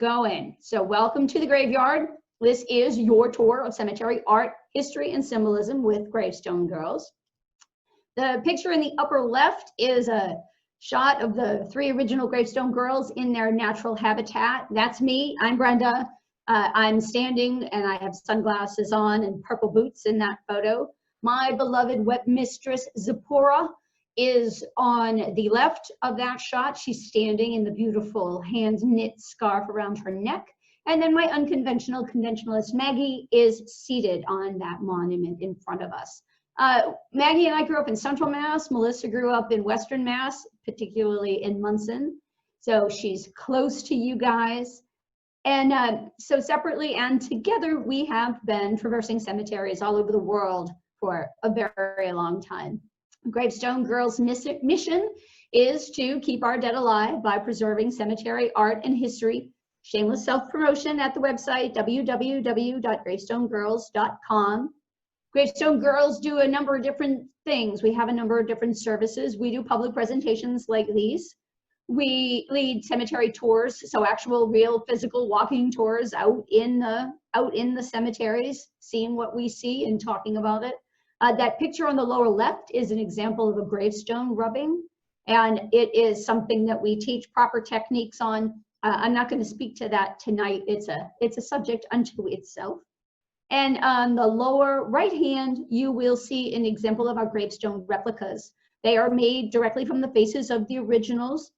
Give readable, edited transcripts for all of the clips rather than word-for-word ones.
going. So welcome to the graveyard. This is your tour of cemetery art, history, and symbolism with Gravestone Girls. The picture in the upper left is a shot of the 3 original Gravestone Girls in their natural habitat. That's me. I'm Brenda. I'm standing and I have sunglasses on and purple boots in that photo. My beloved wet mistress, Zipporah, is on the left of that shot. She's standing in the beautiful hand-knit scarf around her neck. And then my unconventional conventionalist, Maggie, is seated on that monument in front of us. Maggie and I grew up in Central Mass. Melissa grew up in Western Mass, particularly in Munson. So she's close to you guys. And so separately and together, we have been traversing cemeteries all over the world for a very long time. Gravestone Girls' mission is to keep our dead alive by preserving cemetery art and history. Shameless self-promotion at the website www.gravestonegirls.com. Gravestone Girls do a number of different things. We have a number of different services. We do public presentations like these. We lead cemetery tours, so actual, real, physical walking tours out in the cemeteries, seeing what we see and talking about it. That picture on the lower left is an example of a gravestone rubbing, and it is something that we teach proper techniques on. I'm not going to speak to that tonight. It's a subject unto itself. And on the lower right hand, you will see an example of our gravestone replicas. They are made directly from the faces of the originals.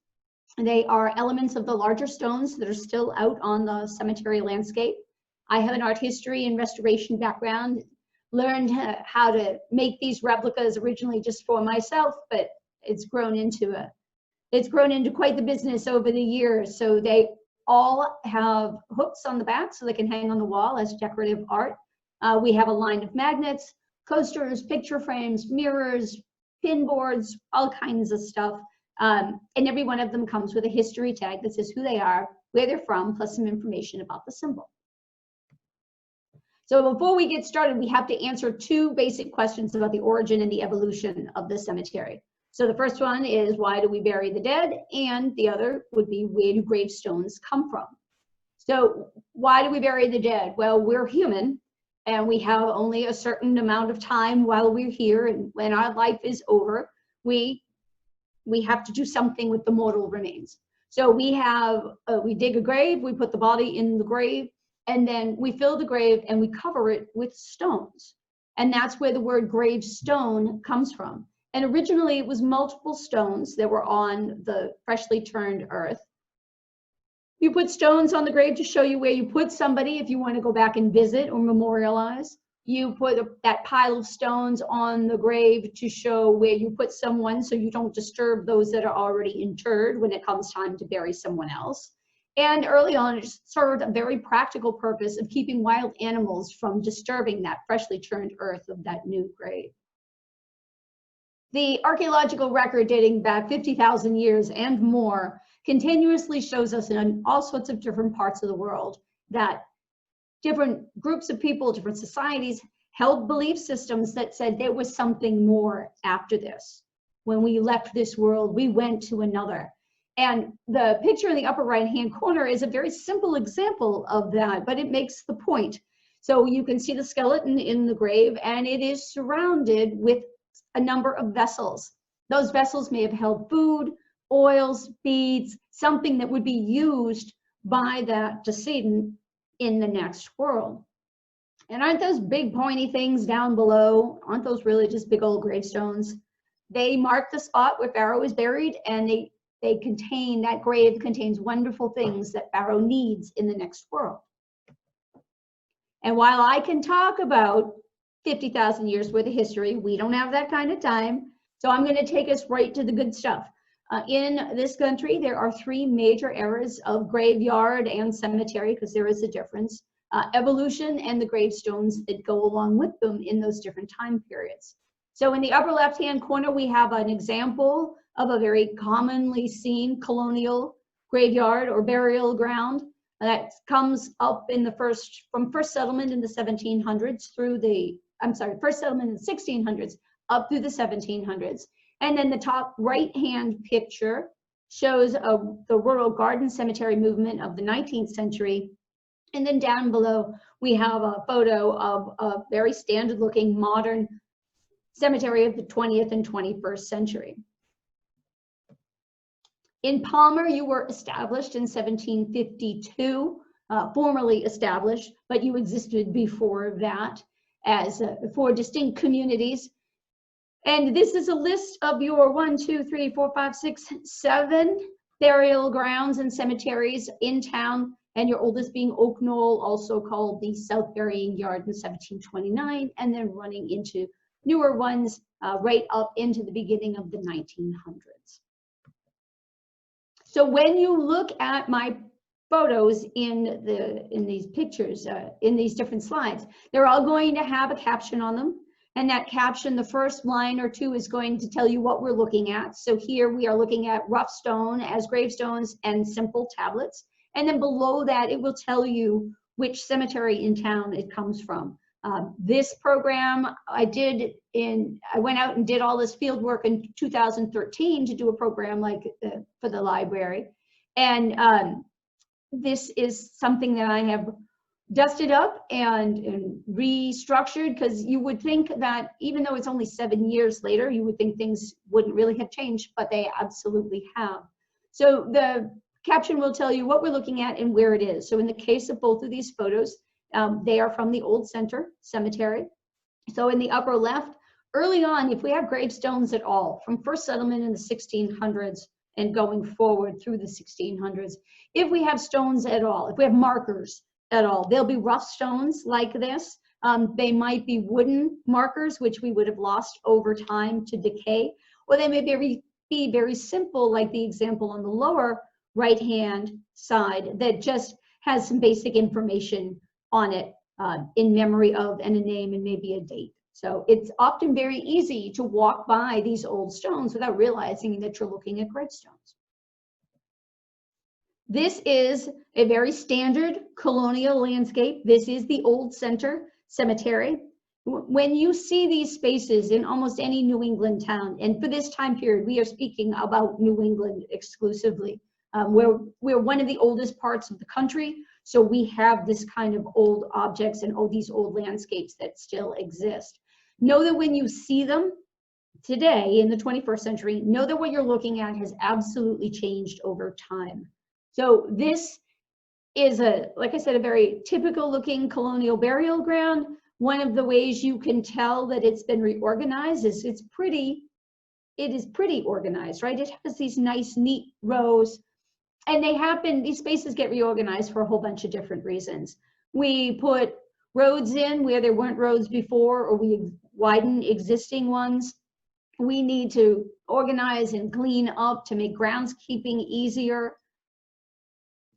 They are elements of the larger stones that are still out on the cemetery landscape. I have an art history and restoration background. Learned how to make these replicas originally just for myself, but it's grown into quite the business over the years. So they all have hooks on the back so they can hang on the wall as decorative art. We have a line of magnets, coasters, picture frames, mirrors, pin boards, all kinds of stuff. And every one of them comes with a history tag that says who they are, where they're from, plus some information about the symbol. So before we get started, we have to answer 2 basic questions about the origin and the evolution of the cemetery. So the first one is, why do we bury the dead? And the other would be, where do gravestones come from? So why do we bury the dead? Well, we're human and we have only a certain amount of time while we're here, and when our life is over, we have to do something with the mortal remains. So we dig a grave, we put the body in the grave, and then we fill the grave and we cover it with stones. And that's where the word gravestone comes from. And originally it was multiple stones that were on the freshly turned earth. You put stones on the grave to show you where you put somebody if you want to go back and visit or memorialize. You put that pile of stones on the grave to show where you put someone so you don't disturb those that are already interred when it comes time to bury someone else. And early on, it served a very practical purpose of keeping wild animals from disturbing that freshly turned earth of that new grave. The archaeological record dating back 50,000 years and more continuously shows us in all sorts of different parts of the world that different groups of people, different societies held belief systems that said there was something more after this. When we left this world, we went to another. And the picture in the upper right-hand corner is a very simple example of that, but it makes the point. So you can see the skeleton in the grave, and it is surrounded with a number of vessels. Those vessels may have held food, oils, beads, something that would be used by that decedent in the next world. And aren't those big pointy things down below, aren't those really just big old gravestones? They mark the spot where Pharaoh is buried, and that grave contains wonderful things that Pharaoh needs in the next world. And while I can talk about 50,000 years worth of history, we don't have that kind of time. So I'm going to take us right to the good stuff. In this country, there are 3 major eras of graveyard and cemetery, because there is a difference. Evolution and the gravestones that go along with them in those different time periods. So in the upper left-hand corner, we have an example of a very commonly seen colonial graveyard or burial ground that comes up from first settlement in the 1700s first settlement in the 1600s up through the 1700s. And then the top right-hand picture shows the rural garden cemetery movement of the 19th century. And then down below, we have a photo of a very standard looking modern cemetery of the 20th and 21st century. In Palmer, you were established in 1752, formally established, but you existed before that as 4 distinct communities. And this is a list of your 1, 2, 3, 4, 5, 6, 7 burial grounds and cemeteries in town, and your oldest being Oak Knoll, also called the South Burying Yard in 1729, and then running into newer ones right up into the beginning of the 1900s. So when you look at my photos in these pictures, in these different slides, they're all going to have a caption on them. And that caption, the first line or two, is going to tell you what we're looking at. So here we are looking at rough stone as gravestones and simple tablets. And then below that, it will tell you which cemetery in town it comes from. This program I went out and did all this field work in 2013 to do a program like for the library. And this is something that I have dusted up and restructured, because you would think that even though it's only 7 years later, you would think things wouldn't really have changed, but they absolutely have. So the caption will tell you what we're looking at and where it is. So in the case of both of these photos, they are from the Old Center Cemetery. So in the upper left, early on, if we have gravestones at all, from first settlement in the 1600s and going forward through the 1600s, if we have stones at all, if we have markers at all, they'll be rough stones like this. They might be wooden markers, which we would have lost over time to decay, or they may be very simple, like the example on the lower right-hand side that just has some basic information on it in memory of, and a name and maybe a date. So it's often very easy to walk by these old stones without realizing that you're looking at gravestones. This is a very standard colonial landscape. This is the Old Center Cemetery. When you see these spaces in almost any New England town, and for this time period, we are speaking about New England exclusively, we're one of the oldest parts of the country, so we have this kind of old objects and these old landscapes that still exist. Know that when you see them today in the 21st century, know that what you're looking at has absolutely changed over time. So this is like I said, a very typical looking colonial burial ground. One of the ways you can tell that it's been reorganized is it is pretty organized, right? It has these nice, neat rows. And these spaces get reorganized for a whole bunch of different reasons. We put roads in where there weren't roads before, or we widen existing ones. We need to organize and clean up to make groundskeeping easier.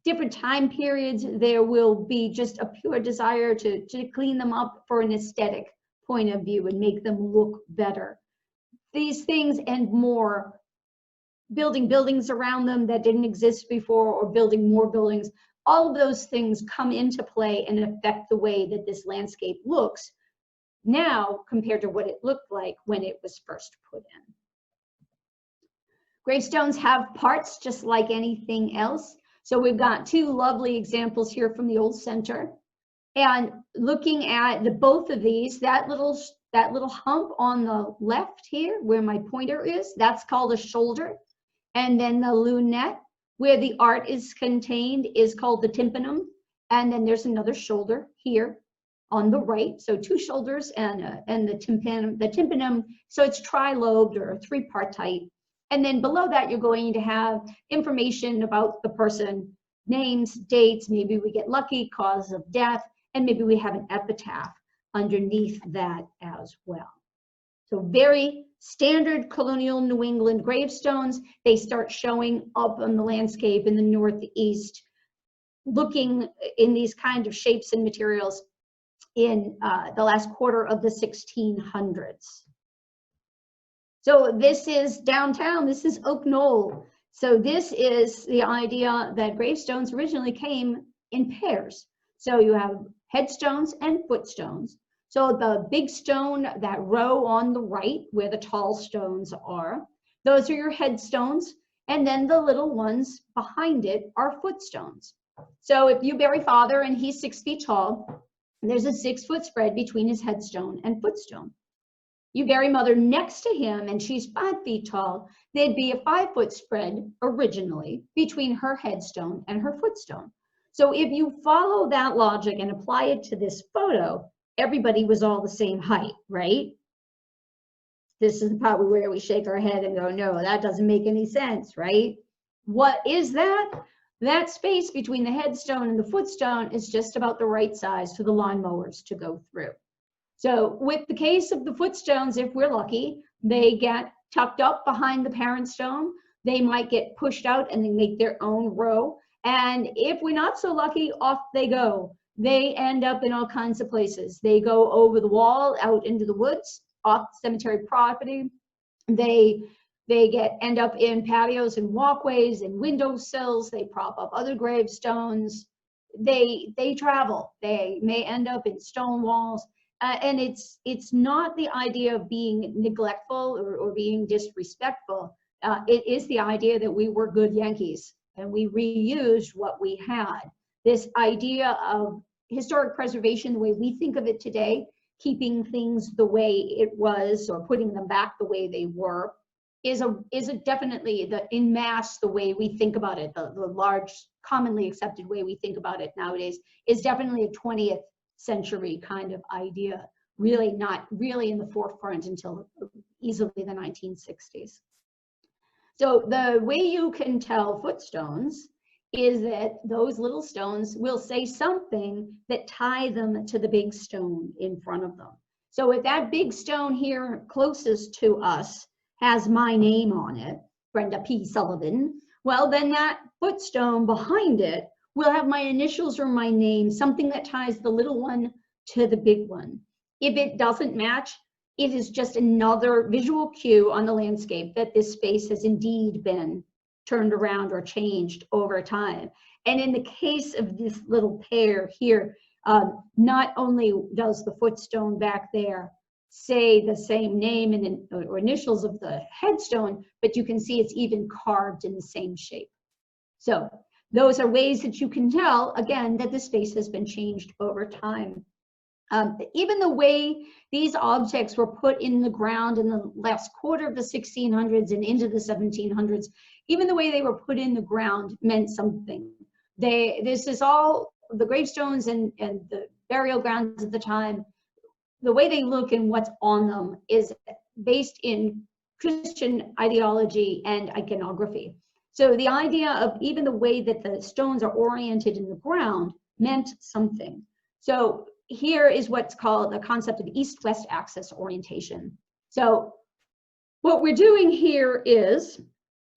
Different time periods, there will be just a pure desire to clean them up for an aesthetic point of view and make them look better. These things and more, building buildings around them that didn't exist before, or building more buildings, all of those things come into play and affect the way that this landscape looks now compared to what it looked like when it was first put in. Gravestones have parts just like anything else. So we've got 2 lovely examples here from the Old Center. And looking at both of these, that little hump on the left here where my pointer is, that's called a shoulder. And then the lunette where the art is contained is called the tympanum. And then there's another shoulder here on the right. So 2 shoulders and the tympanum. So it's trilobed or 3-partite. And then below that, you're going to have information about the person, names, dates, maybe we get lucky, cause of death, and maybe we have an epitaph underneath that as well. So very standard colonial New England gravestones. They start showing up on the landscape in the Northeast, looking in these kind of shapes and materials in the last quarter of the 1600s. So this is downtown, this is Oak Knoll. So this is the idea that gravestones originally came in pairs. So you have headstones and footstones. So the big stone, that row on the right where the tall stones are, those are your headstones. And then the little ones behind it are footstones. So if you bury father and he's 6 feet tall, there's a 6-foot spread between his headstone and footstone. You bury mother next to him and she's 5 feet tall, there'd be a 5-foot spread originally between her headstone and her footstone. So if you follow that logic and apply it to this photo, everybody was all the same height, right? This is probably where we shake our head and go, no, that doesn't make any sense, right? What is that? That space between the headstone and the footstone is just about the right size for the lawnmowers to go through. So with the case of the footstones, if we're lucky, they get tucked up behind the parent stone. They might get pushed out and they make their own row. And if we're not so lucky, off they go. They end up in all kinds of places. They go over the wall, out into the woods, off cemetery property. They end up in patios and walkways and windowsills. They prop up other gravestones. They travel. They may end up in stone walls. And it's not the idea of being neglectful or being disrespectful. It is the idea that we were good Yankees and we reused what we had. This idea of historic preservation, the way we think of it today, keeping things the way it was or putting them back the way they were, is a definitely in mass the way we think about it. The large, commonly accepted way we think about it nowadays is definitely a 20th century kind of idea, really not really in the forefront until easily the 1960s. So the way you can tell footstones is that those little stones will say something that tie them to the big stone in front of them. So if that big stone here closest to us has my name on it, Brenda P. Sullivan, well, then that footstone behind it will have my initials or my name, something that ties the little one to the big one. If it doesn't match, it is just another visual cue on the landscape that this space has indeed been turned around or changed over time. And in the case of this little pair here, not only does the footstone back there say the same name and or initials of the headstone, but you can see it's even carved in the same shape. So those are ways that you can tell, again, that the space has been changed over time. Even the way these objects were put in the ground in the last quarter of the 1600s and into the 1700s, even the way they were put in the ground meant something. This is all the gravestones and the burial grounds at the time. The way they look and what's on them is based in Christian ideology and iconography. So the idea of even the way that the stones are oriented in the ground meant something. So here is what's called the concept of east-west axis orientation. So what we're doing here is,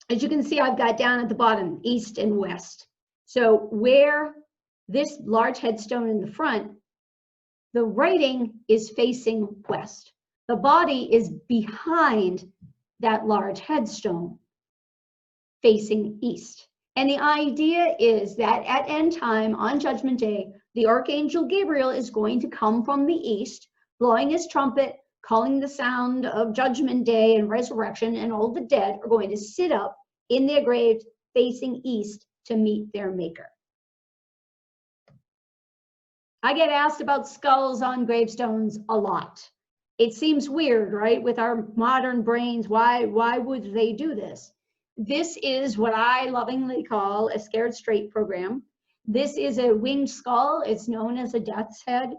as you can see, I've got down at the bottom, east and west. So where this large headstone in the front, the writing is facing west. The body is behind that large headstone, facing east. And the idea is that at end time, on Judgment Day, the Archangel Gabriel is going to come from the east, blowing his trumpet, calling the sound of Judgment Day and resurrection, and all the dead are going to sit up in their graves facing east to meet their maker. I get asked about skulls on gravestones a lot. It seems weird, right? With our modern brains, why would they do this? This is what I lovingly call a scared straight program. This is a winged skull. It's known as a death's head.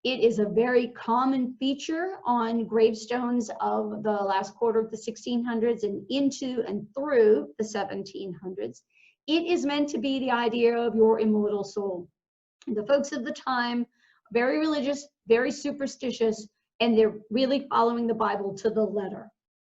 It is a very common feature on gravestones of the last quarter of the 1600s and into and through the 1700s. It is meant to be the idea of your immortal soul. The folks of the time, very religious, very superstitious, and they're really following the Bible to the letter,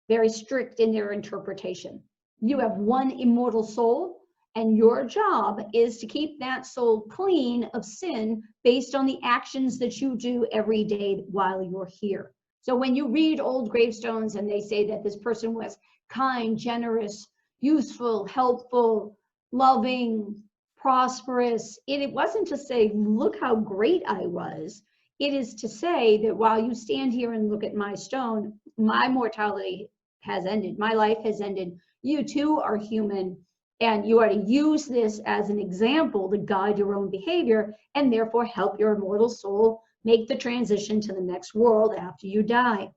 very strict in their interpretation. You have one immortal soul, and your job is to keep that soul clean of sin based on the actions that you do every day while you're here. So when you read old gravestones and they say that this person was kind, generous, useful, helpful, loving, prosperous, it wasn't to say, look how great I was. It is to say that while you stand here and look at my stone, my mortality has ended. My life has ended. You too are human, and you are to use this as an example to guide your own behavior and therefore help your immortal soul make the transition to the next world after you die.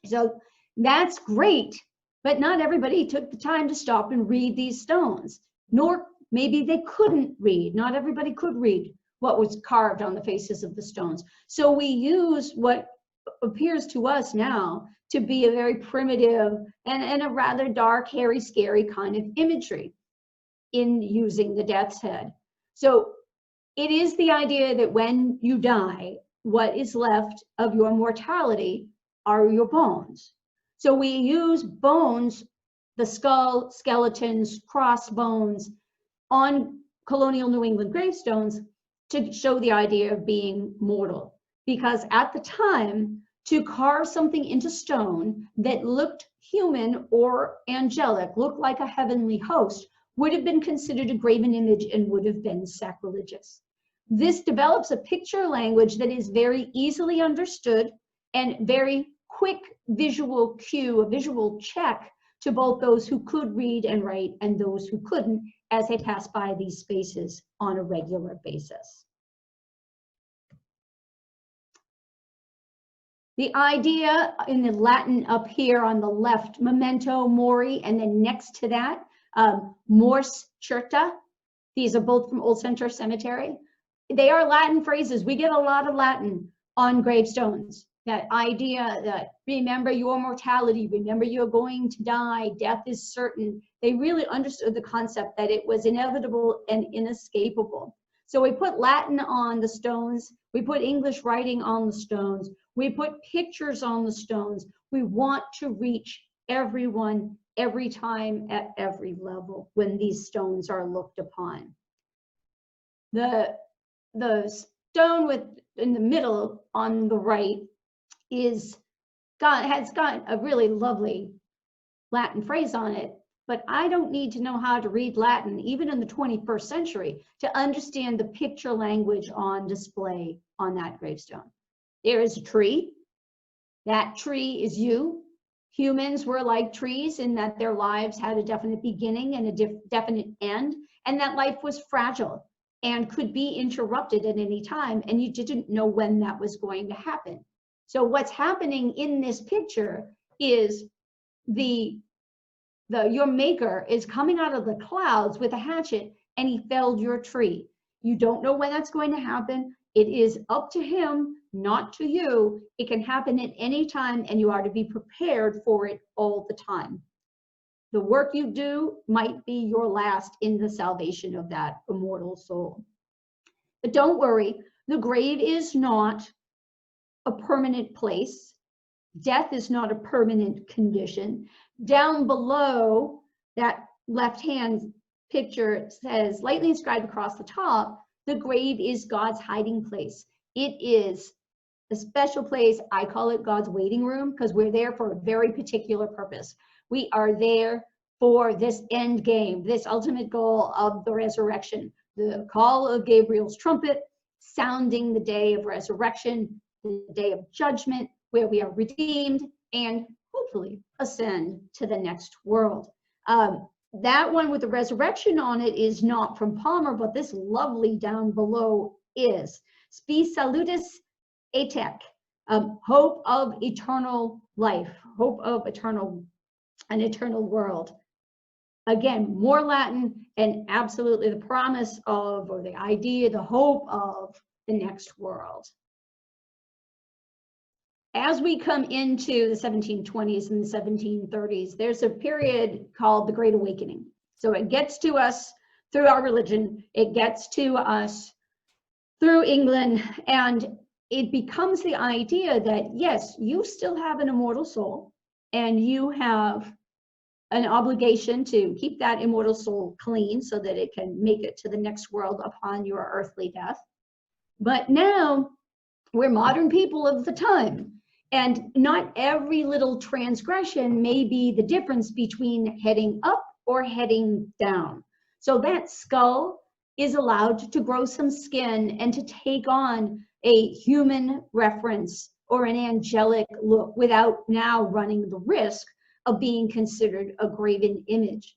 So that's great, but not everybody took the time to stop and read these stones, nor maybe they couldn't read. Not everybody could read what was carved on the faces of the stones. So we use what appears to us now to be a very primitive and a rather dark, hairy, scary kind of imagery in using the death's head. So it is the idea that when you die, what is left of your mortality are your bones. So we use bones, the skull, skeletons, crossbones on colonial New England gravestones to show the idea of being mortal. Because at the time, to carve something into stone that looked human or angelic, looked like a heavenly host, would have been considered a graven image and would have been sacrilegious. This develops a picture language that is very easily understood and very quick visual cue, a visual check to both those who could read and write and those who couldn't as they pass by these spaces on a regular basis. The idea in the Latin up here on the left, memento mori, and then next to that, mors certa. These are both from Old Center Cemetery. They are Latin phrases. We get a lot of Latin on gravestones. That idea that remember your mortality, remember you're going to die, death is certain. They really understood the concept that it was inevitable and inescapable. So we put Latin on the stones, we put English writing on the stones, we put pictures on the stones. We want to reach everyone, every time, at every level when these stones are looked upon. The stone in the middle on the right has got a really lovely Latin phrase on it, but I don't need to know how to read Latin, even in the 21st century, to understand the picture language on display on that gravestone. There is a tree. That tree is you. Humans were like trees in that their lives had a definite beginning and a definite end, and that life was fragile and could be interrupted at any time, and you didn't know when that was going to happen. So what's happening in this picture is your maker is coming out of the clouds with a hatchet and he felled your tree. You don't know when that's going to happen. It is up to him, not to you. It can happen at any time and you are to be prepared for it all the time. The work you do might be your last in the salvation of that immortal soul. But don't worry, the grave is not a permanent place. Death is not a permanent condition. Down below that left-hand picture says, lightly inscribed across the top, the grave is God's hiding place. It is a special place. I call it God's waiting room because we're there for a very particular purpose. We are there for this end game, this ultimate goal of the resurrection, the call of Gabriel's trumpet, sounding the day of resurrection, the day of judgment, where we are redeemed and hopefully ascend to the next world. That one with the resurrection on it is not from Palmer, but this lovely down below is. Spi salutis etec, hope of eternal life, hope of an eternal world. Again, more Latin and absolutely the promise of, or the idea, the hope of the next world. As we come into the 1720s and the 1730s, there's a period called the Great Awakening. So it gets to us through our religion, it gets to us through England, and it becomes the idea that, yes, you still have an immortal soul, and you have an obligation to keep that immortal soul clean so that it can make it to the next world upon your earthly death. But now we're modern people of the time. And not every little transgression may be the difference between heading up or heading down. So that skull is allowed to grow some skin and to take on a human reference or an angelic look without now running the risk of being considered a graven image.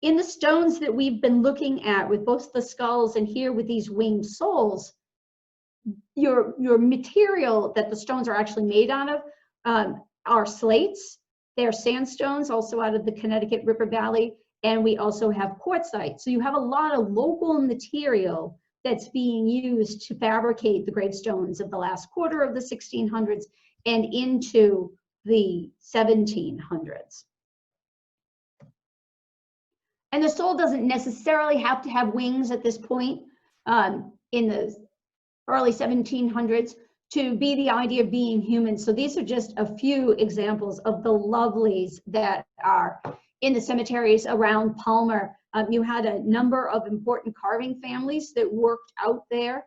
In the stones that we've been looking at with both the skulls and here with these winged souls, your material that the stones are actually made out of are slates. They're sandstones, also out of the Connecticut River Valley, and we also have quartzite. So you have a lot of local material that's being used to fabricate the gravestones of the last quarter of the 1600s and into the 1700s. And the soul doesn't necessarily have to have wings at this point in the early 1700s to be the idea of being human. So these are just a few examples of the lovelies that are in the cemeteries around Palmer. You had a number of important carving families that worked out there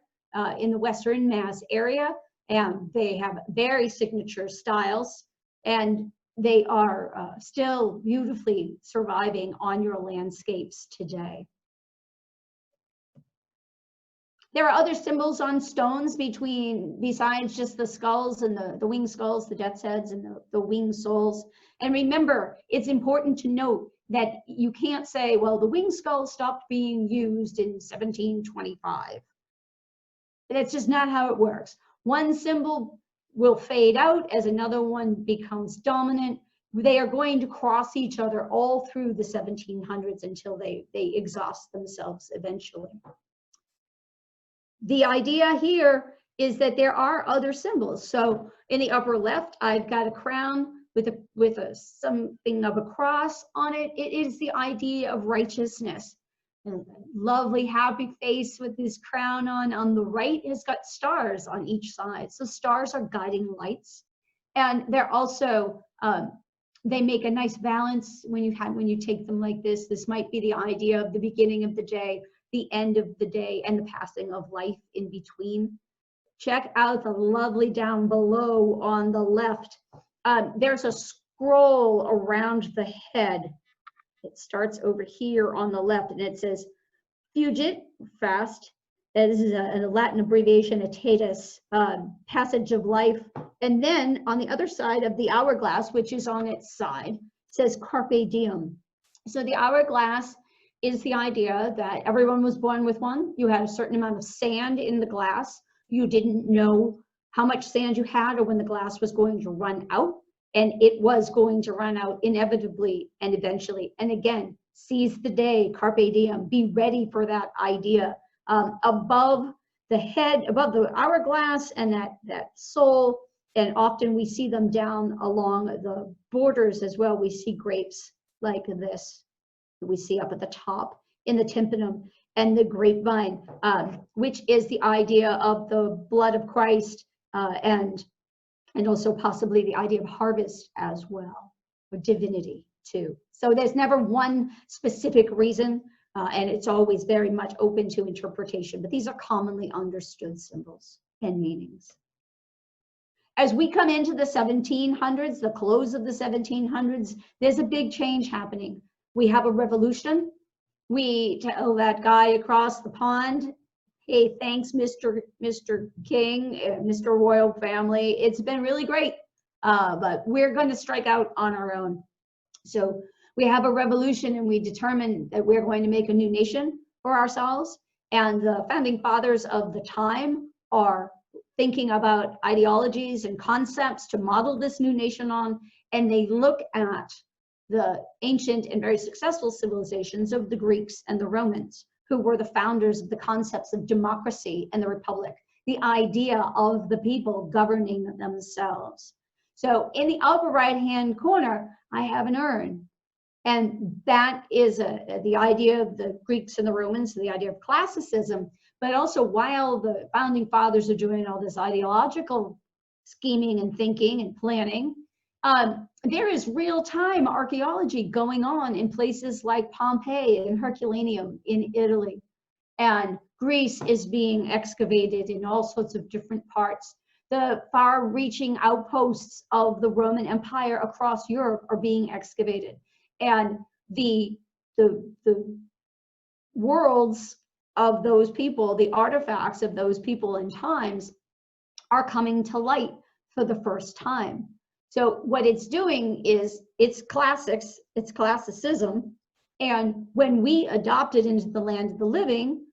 in the Western Mass area, and they have very signature styles, and they are still beautifully surviving on your landscapes today. There are other symbols on stones besides just the skulls and the winged skulls, the death's heads, and the winged souls. And remember, it's important to note that you can't say, well, the winged skull stopped being used in 1725. That's just not how it works. One symbol will fade out as another one becomes dominant. They are going to cross each other all through the 1700s until they exhaust themselves eventually. The idea here is that there are other symbols. So in the upper left, I've got a crown with something of a cross on it. It is the idea of righteousness. A lovely happy face with this crown on. On the right, has got stars on each side. So stars are guiding lights, and they're also they make a nice balance when you take them like this. This might be the idea of the beginning of the day, the end of the day, and the passing of life in between. Check out the lovely down below on the left. There's a scroll around the head. It starts over here on the left, and it says fugit, fast. This is a Latin abbreviation, aetatis, passage of life. And then on the other side of the hourglass, which is on its side, says carpe diem. So the hourglass is the idea that everyone was born with one. You had a certain amount of sand in the glass. You didn't know how much sand you had or when the glass was going to run out. And it was going to run out inevitably and eventually. And again, seize the day, carpe diem, be ready for that idea. Above the head, above the hourglass and that soul, and often we see them down along the borders as well. We see grapes like this that we see up at the top in the tympanum, and the grapevine, which is the idea of the blood of Christ, and also possibly the idea of harvest as well, or divinity too. So there's never one specific reason, and it's always very much open to interpretation, but these are commonly understood symbols and meanings. As we come into the 1700s, the close of the 1700s, there's a big change happening. We have a revolution. We tell that guy across the pond, hey, thanks, Mr. King, Mr. Royal Family. It's been really great, but we're going to strike out on our own. So we have a revolution, and we determine that we're going to make a new nation for ourselves. And the founding fathers of the time are thinking about ideologies and concepts to model this new nation on, and they look at the ancient and very successful civilizations of the Greeks and the Romans, who were the founders of the concepts of democracy and the republic, the idea of the people governing themselves. So in the upper right-hand corner, I have an urn. And that is the idea of the Greeks and the Romans, the idea of classicism. But also, while the founding fathers are doing all this ideological scheming and thinking and planning, there is real-time archaeology going on in places like Pompeii and Herculaneum in Italy. And Greece is being excavated in all sorts of different parts. The far-reaching outposts of the Roman Empire across Europe are being excavated. And the worlds of those people, the artifacts of those people and times, are coming to light for the first time. So what it's doing is it's classics, it's classicism. And when we adopted into the land of the living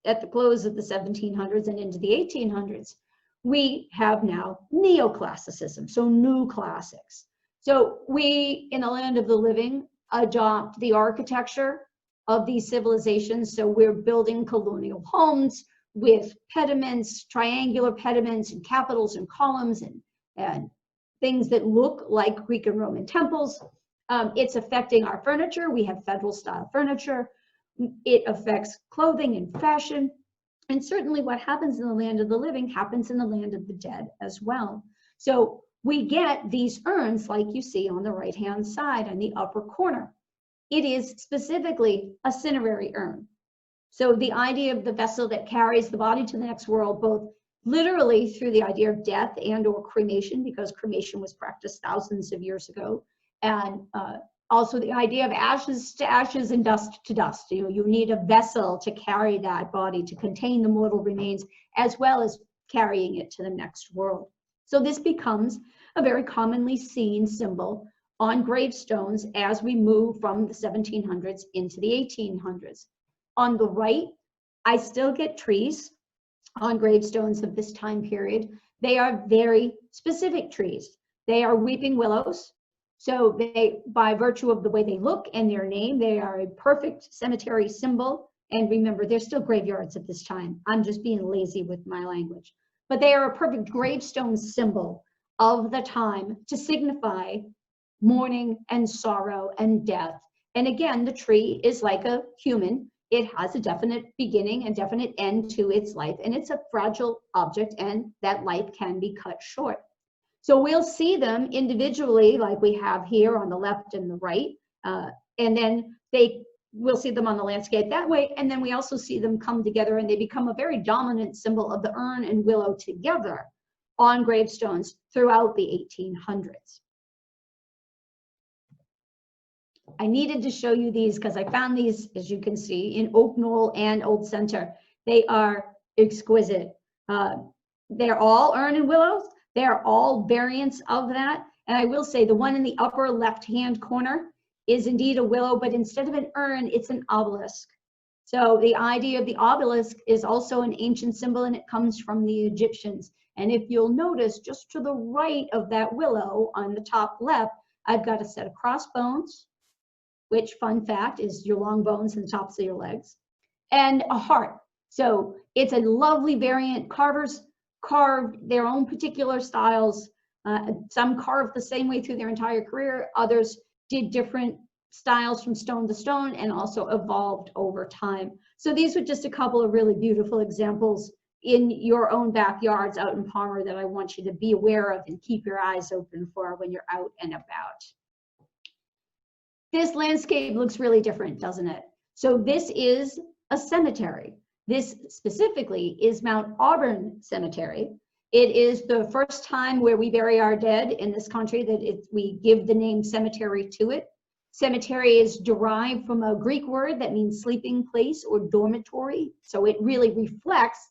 at the close of the 1700s and into the 1800s, we have now neoclassicism, so new classics. So we, in the land of the living, adopt the architecture of these civilizations. So we're building colonial homes with pediments, triangular pediments, and capitals and columns, and things that look like Greek and Roman temples. It's affecting our furniture. We have federal style furniture. It affects clothing and fashion. And certainly what happens in the land of the living happens in the land of the dead as well. So we get these urns like you see on the right-hand side in the upper corner. It is specifically a cinerary urn. So the idea of the vessel that carries the body to the next world, both literally through the idea of death and or cremation, because cremation was practiced thousands of years ago, and also the idea of ashes to ashes and dust to dust. You know, you need a vessel to carry that body, to contain the mortal remains, as well as carrying it to the next world. So this becomes a very commonly seen symbol on gravestones as we move from the 1700s into the 1800s. On the right, I still get trees on gravestones of this time period. They are very specific trees. They are weeping willows. So they, by virtue of the way they look and their name, they are a perfect cemetery symbol. And remember, they're still graveyards at this time. I'm just being lazy with my language. But they are a perfect gravestone symbol of the time to signify mourning and sorrow and death. And again, the tree is like a human. It has a definite beginning and definite end to its life. And it's a fragile object, and that life can be cut short. So we'll see them individually, like we have here on the left and the right, and then we'll see them on the landscape that way, and then we also see them come together, and they become a very dominant symbol of the urn and willow together on gravestones throughout the 1800s. I needed to show you these because I found these, as you can see, in Oak Knoll and Old Center. They are exquisite. They're all urn and willows. They're all variants of that. And I will say the one in the upper left-hand corner is indeed a willow, but instead of an urn, it's an obelisk. So the idea of the obelisk is also an ancient symbol, and it comes from the Egyptians. And if you'll notice, just to the right of that willow on the top left, I've got a set of crossbones, which, fun fact, is your long bones and the tops of your legs, and a heart. So it's a lovely variant. Carvers carved their own particular styles. Some carved the same way through their entire career. Others did different styles from stone to stone and also evolved over time. So these were just a couple of really beautiful examples in your own backyards out in Palmer that I want you to be aware of and keep your eyes open for when you're out and about. This landscape looks really different, doesn't it? So this is a cemetery. This specifically is Mount Auburn Cemetery. It is the first time where we bury our dead in this country that we give the name cemetery to it. Cemetery is derived from a Greek word that means sleeping place or dormitory. So it really reflects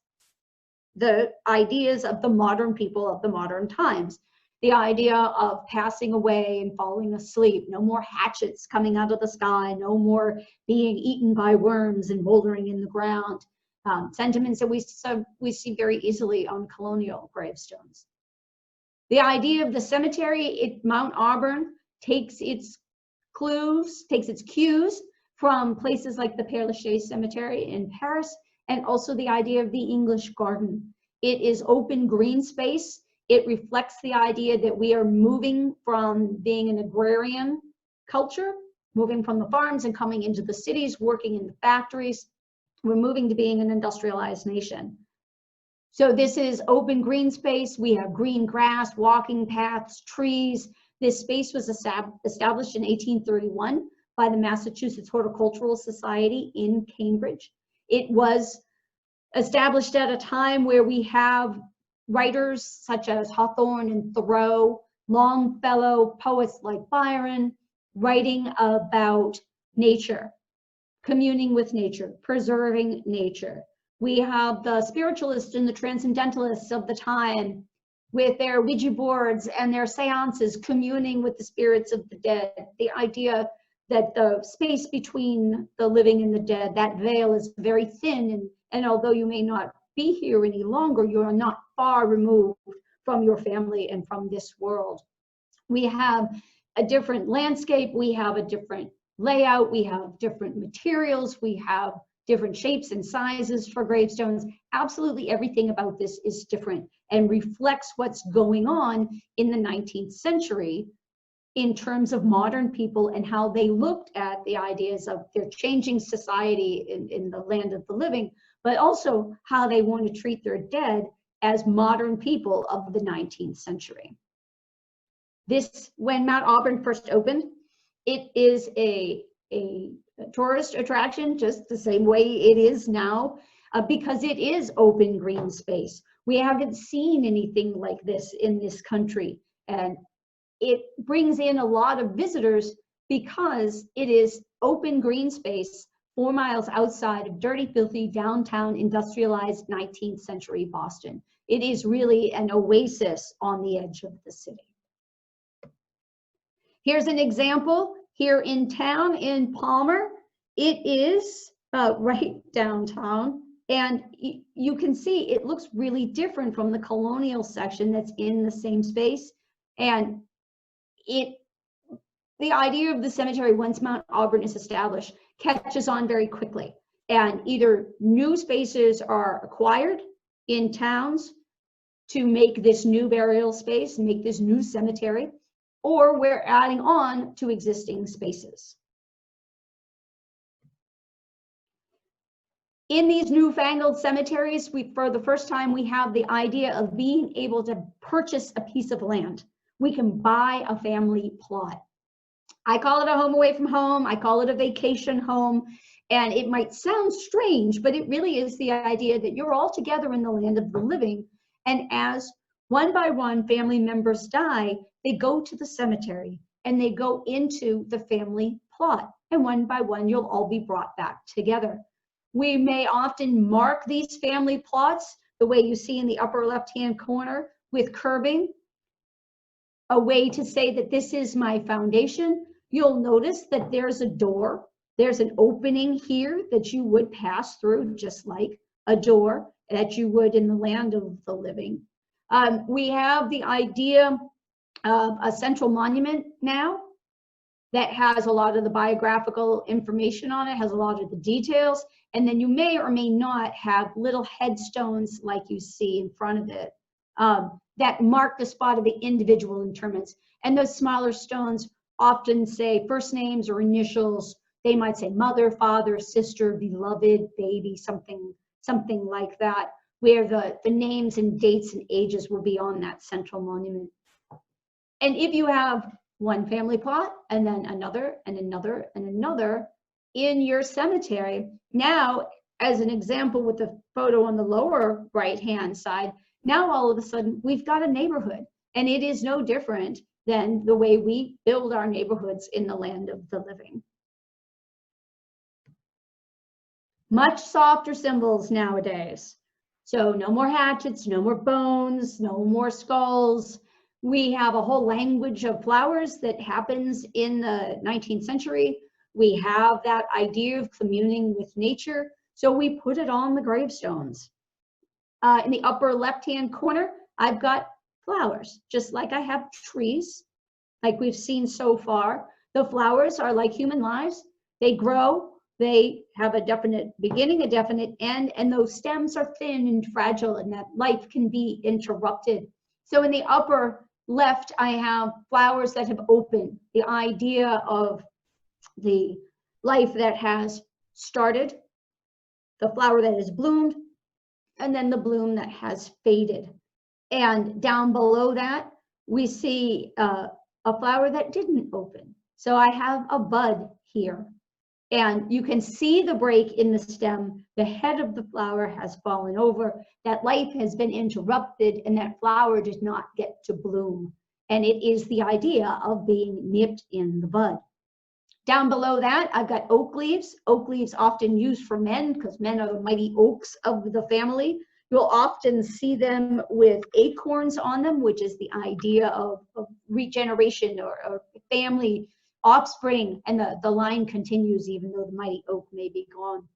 the ideas of the modern people of the modern times. The idea of passing away and falling asleep, no more hatchets coming out of the sky, no more being eaten by worms and bouldering in the ground. Sentiments that we see very easily on colonial gravestones. The idea of the cemetery, Mount Auburn takes its cues from places like the Père Lachaise Cemetery in Paris, and also the idea of the English garden. It is open green space. It reflects the idea that we are moving from being an agrarian culture, moving from the farms and coming into the cities, working in the factories. We're moving to being an industrialized nation. So this is open green space. We have green grass, walking paths, trees. This space was established in 1831 by the Massachusetts Horticultural Society in Cambridge. It was established at a time where we have writers such as Hawthorne and Thoreau, Longfellow, poets like Byron, writing about nature, communing with nature, preserving nature. We have the spiritualists and the transcendentalists of the time with their Ouija boards and their seances, communing with the spirits of the dead. The idea that the space between the living and the dead, that veil is very thin, and although you may not be here any longer, you are not far removed from your family and from this world. We have a different landscape, we have a different layout, we have different materials, we have different shapes and sizes for gravestones. Absolutely everything about this is different and reflects what's going on in the 19th century in terms of modern people and how they looked at the ideas of their changing society in the land of the living, but also how they want to treat their dead as modern people of the 19th century. This, when Mount Auburn first opened, it is a tourist attraction, just the same way it is now, because it is open green space. We haven't seen anything like this in this country, and it brings in a lot of visitors because it is open green space 4 miles outside of dirty, filthy, downtown, industrialized 19th century Boston. It is really an oasis on the edge of the city. Here's an example here in town in Palmer. It is right downtown, and you can see it looks really different from the colonial section that's in the same space. And the idea of the cemetery, once Mount Auburn is established, catches on very quickly. And either new spaces are acquired in towns to make this new burial space, make this new cemetery, or we're adding on to existing spaces. In these newfangled cemeteries, for the first time, we have the idea of being able to purchase a piece of land. We can buy a family plot. I call it a home away from home. I call it a vacation home. And it might sound strange, but it really is the idea that you're all together in the land of the living. And as one by one family members die, they go to the cemetery and they go into the family plot. And one by one, you'll all be brought back together. We may often mark these family plots the way you see in the upper left-hand corner with curbing, a way to say that this is my foundation. You'll notice that there's a door. There's an opening here that you would pass through, just like a door that you would in the land of the living. We have the idea of a central monument now that has a lot of the biographical information on it, has a lot of the details, and then you may or may not have little headstones like you see in front of it that mark the spot of the individual interments. And those smaller stones often say first names or initials. They might say mother, father, sister, beloved, baby, something like that, where the names and dates and ages will be on that central monument. And if you have one family plot and then another and another and another in your cemetery, now, as an example with the photo on the lower right-hand side, now all of a sudden we've got a neighborhood, and it is no different than the way we build our neighborhoods in the land of the living. Much softer symbols nowadays. So no more hatchets, no more bones, no more skulls. We have a whole language of flowers that happens in the 19th century. We have that idea of communing with nature. So we put it on the gravestones. In the upper left-hand corner, I've got flowers, just like I have trees, like we've seen so far. The flowers are like human lives. They grow, they have a definite beginning, a definite end, and those stems are thin and fragile, and that life can be interrupted. So in the upper left, I have flowers that have opened, the idea of the life that has started, the flower that has bloomed, and then the bloom that has faded. And down below that, we see a flower that didn't open. So I have a bud here. And you can see the break in the stem. The head of the flower has fallen over. That life has been interrupted, and that flower does not get to bloom. And it is the idea of being nipped in the bud. Down below that, I've got oak leaves. Oak leaves often used for men because men are the mighty oaks of the family. You'll often see them with acorns on them, which is the idea of regeneration or family offspring, and the line continues even though the mighty oak may be gone.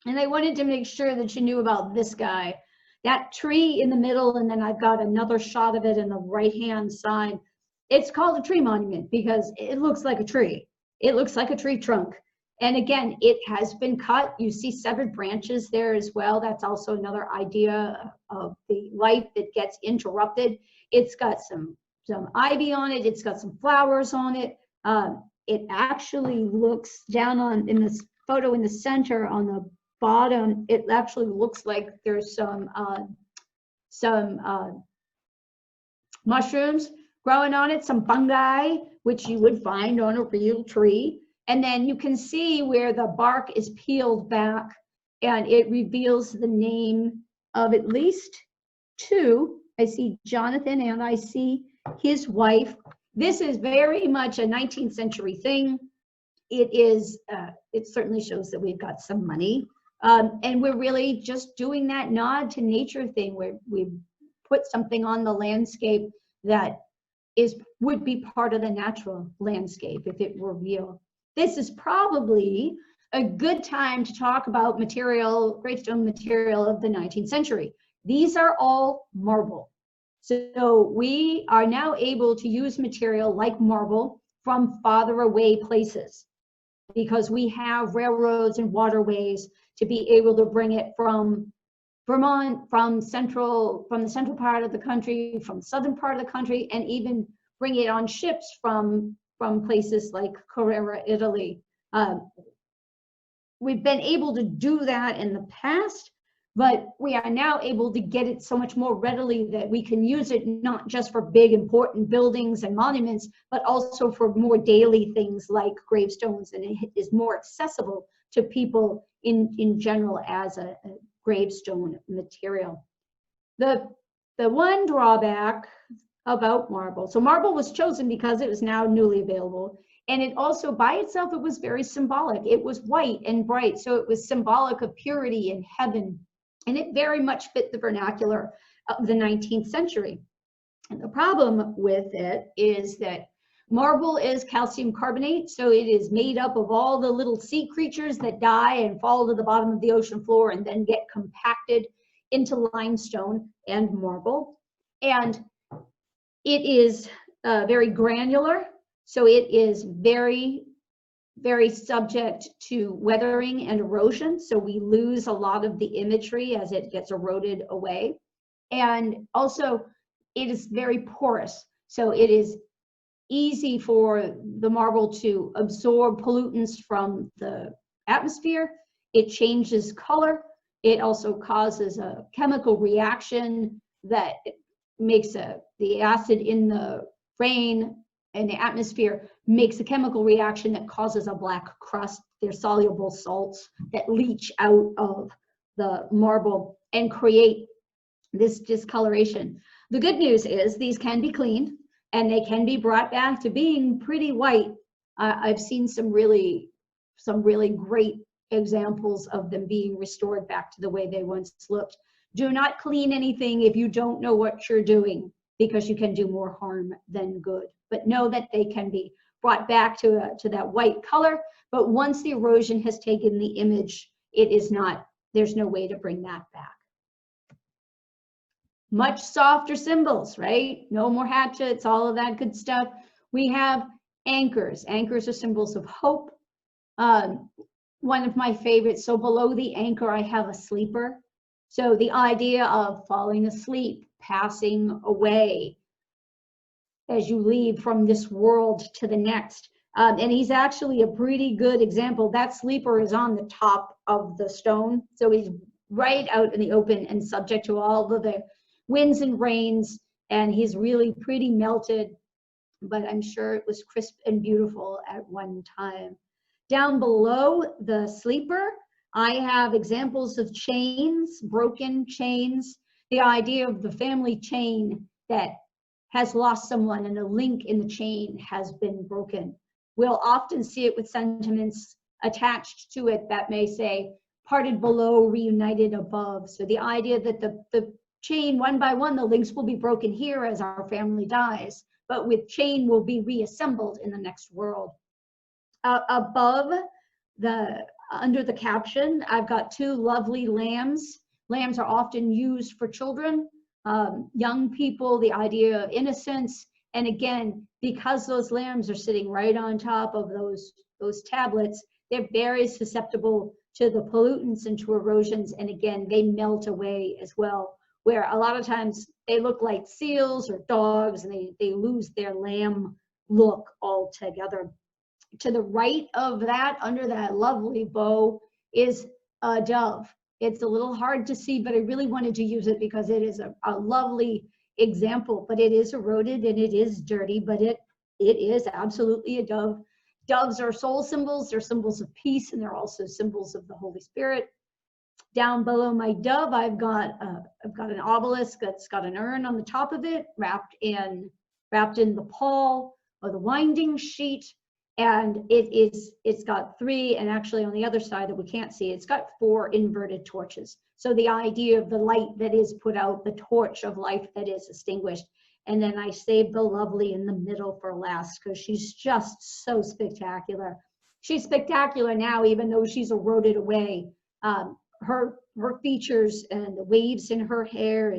And I wanted to make sure that you knew about this guy. That tree in the middle, and then I've got another shot of it in the right-hand side. It's called a tree monument because it looks like a tree. It looks like a tree trunk. And again, it has been cut. You see severed branches there as well. That's also another idea of the life that gets interrupted. It's got some ivy on it. It's got some flowers on it. It actually looks down on, in this photo in the center on the bottom, it actually looks like there's some mushrooms growing on it, some fungi, which you would find on a real tree. And then you can see where the bark is peeled back, and it reveals the name of at least two. I see Jonathan and I see his wife. This is very much a 19th century thing. It is, it certainly shows that we've got some money. And we're really just doing that nod to nature thing where we put something on the landscape that would be part of the natural landscape if it were real. This is probably a good time to talk about material, gravestone material of the 19th century. These are all marble. So we are now able to use material like marble from farther away places because we have railroads and waterways to be able to bring it from Vermont, from the central part of the country, from the southern part of the country, and even bring it on ships from places like Carrara, Italy. We've been able to do that in the past, but we are now able to get it so much more readily that we can use it not just for big important buildings and monuments, but also for more daily things like gravestones, and it is more accessible to people in general as a gravestone material. The one drawback about marble, so marble was chosen because it was now newly available, and it also by itself, it was very symbolic. It was white and bright, so it was symbolic of purity and heaven, and it very much fit the vernacular of the 19th century. And the problem with it is that marble is calcium carbonate, so it is made up of all the little sea creatures that die and fall to the bottom of the ocean floor and then get compacted into limestone and marble. And it is very granular, so it is very, very subject to weathering and erosion. So we lose a lot of the imagery as it gets eroded away. And also, it is very porous. So it is easy for the marble to absorb pollutants from the atmosphere. It changes color. It also causes a chemical reaction that makes the acid in the rain and the atmosphere makes a chemical reaction that causes a black crust. They're soluble salts that leach out of the marble and create this discoloration. The good news is these can be cleaned and they can be brought back to being pretty white. I've seen some really great examples of them being restored back to the way they once looked. Do not clean anything if you don't know what you're doing, because you can do more harm than good. But know that they can be brought back to that white color. But once the erosion has taken the image, it is not, there's no way to bring that back. Much softer symbols, right? No more hatchets, all of that good stuff. We have anchors. Anchors are symbols of hope. One of my favorites, so below the anchor, I have a sleeper. So the idea of falling asleep, passing away as you leave from this world to the next. And he's actually a pretty good example. That sleeper is on the top of the stone. So he's right out in the open and subject to all of the winds and rains. And he's really pretty melted, but I'm sure it was crisp and beautiful at one time. Down below the sleeper, I have examples of chains, broken chains, the idea of the family chain that has lost someone and a link in the chain has been broken. We'll often see it with sentiments attached to it that may say, parted below, reunited above. So the idea that the chain, one by one, the links will be broken here as our family dies, but with chain will be reassembled in the next world. Above under the caption, I've got two lovely lambs. Lambs are often used for children, young people, the idea of innocence. And again, because those lambs are sitting right on top of those tablets, they're very susceptible to the pollutants and to erosions. And again, they melt away as well, where a lot of times they look like seals or dogs, and they lose their lamb look altogether. To the right of that, under that lovely bow, is a dove. It's a little hard to see, but I really wanted to use it because it is a lovely example, but it is eroded and it is dirty, but it is absolutely a dove. Doves are soul symbols. They're symbols of peace, and they're also symbols of the Holy Spirit. Down below my dove, I've got an obelisk that's got an urn on the top of it, wrapped in the pall or the winding sheet. And it's got 3, and actually on the other side that we can't see, it's got 4 inverted torches. So the idea of the light that is put out, the torch of life that is extinguished. And then I saved the lovely in the middle for last because she's just so spectacular. She's spectacular now, even though she's eroded away. Her features and the waves in her hair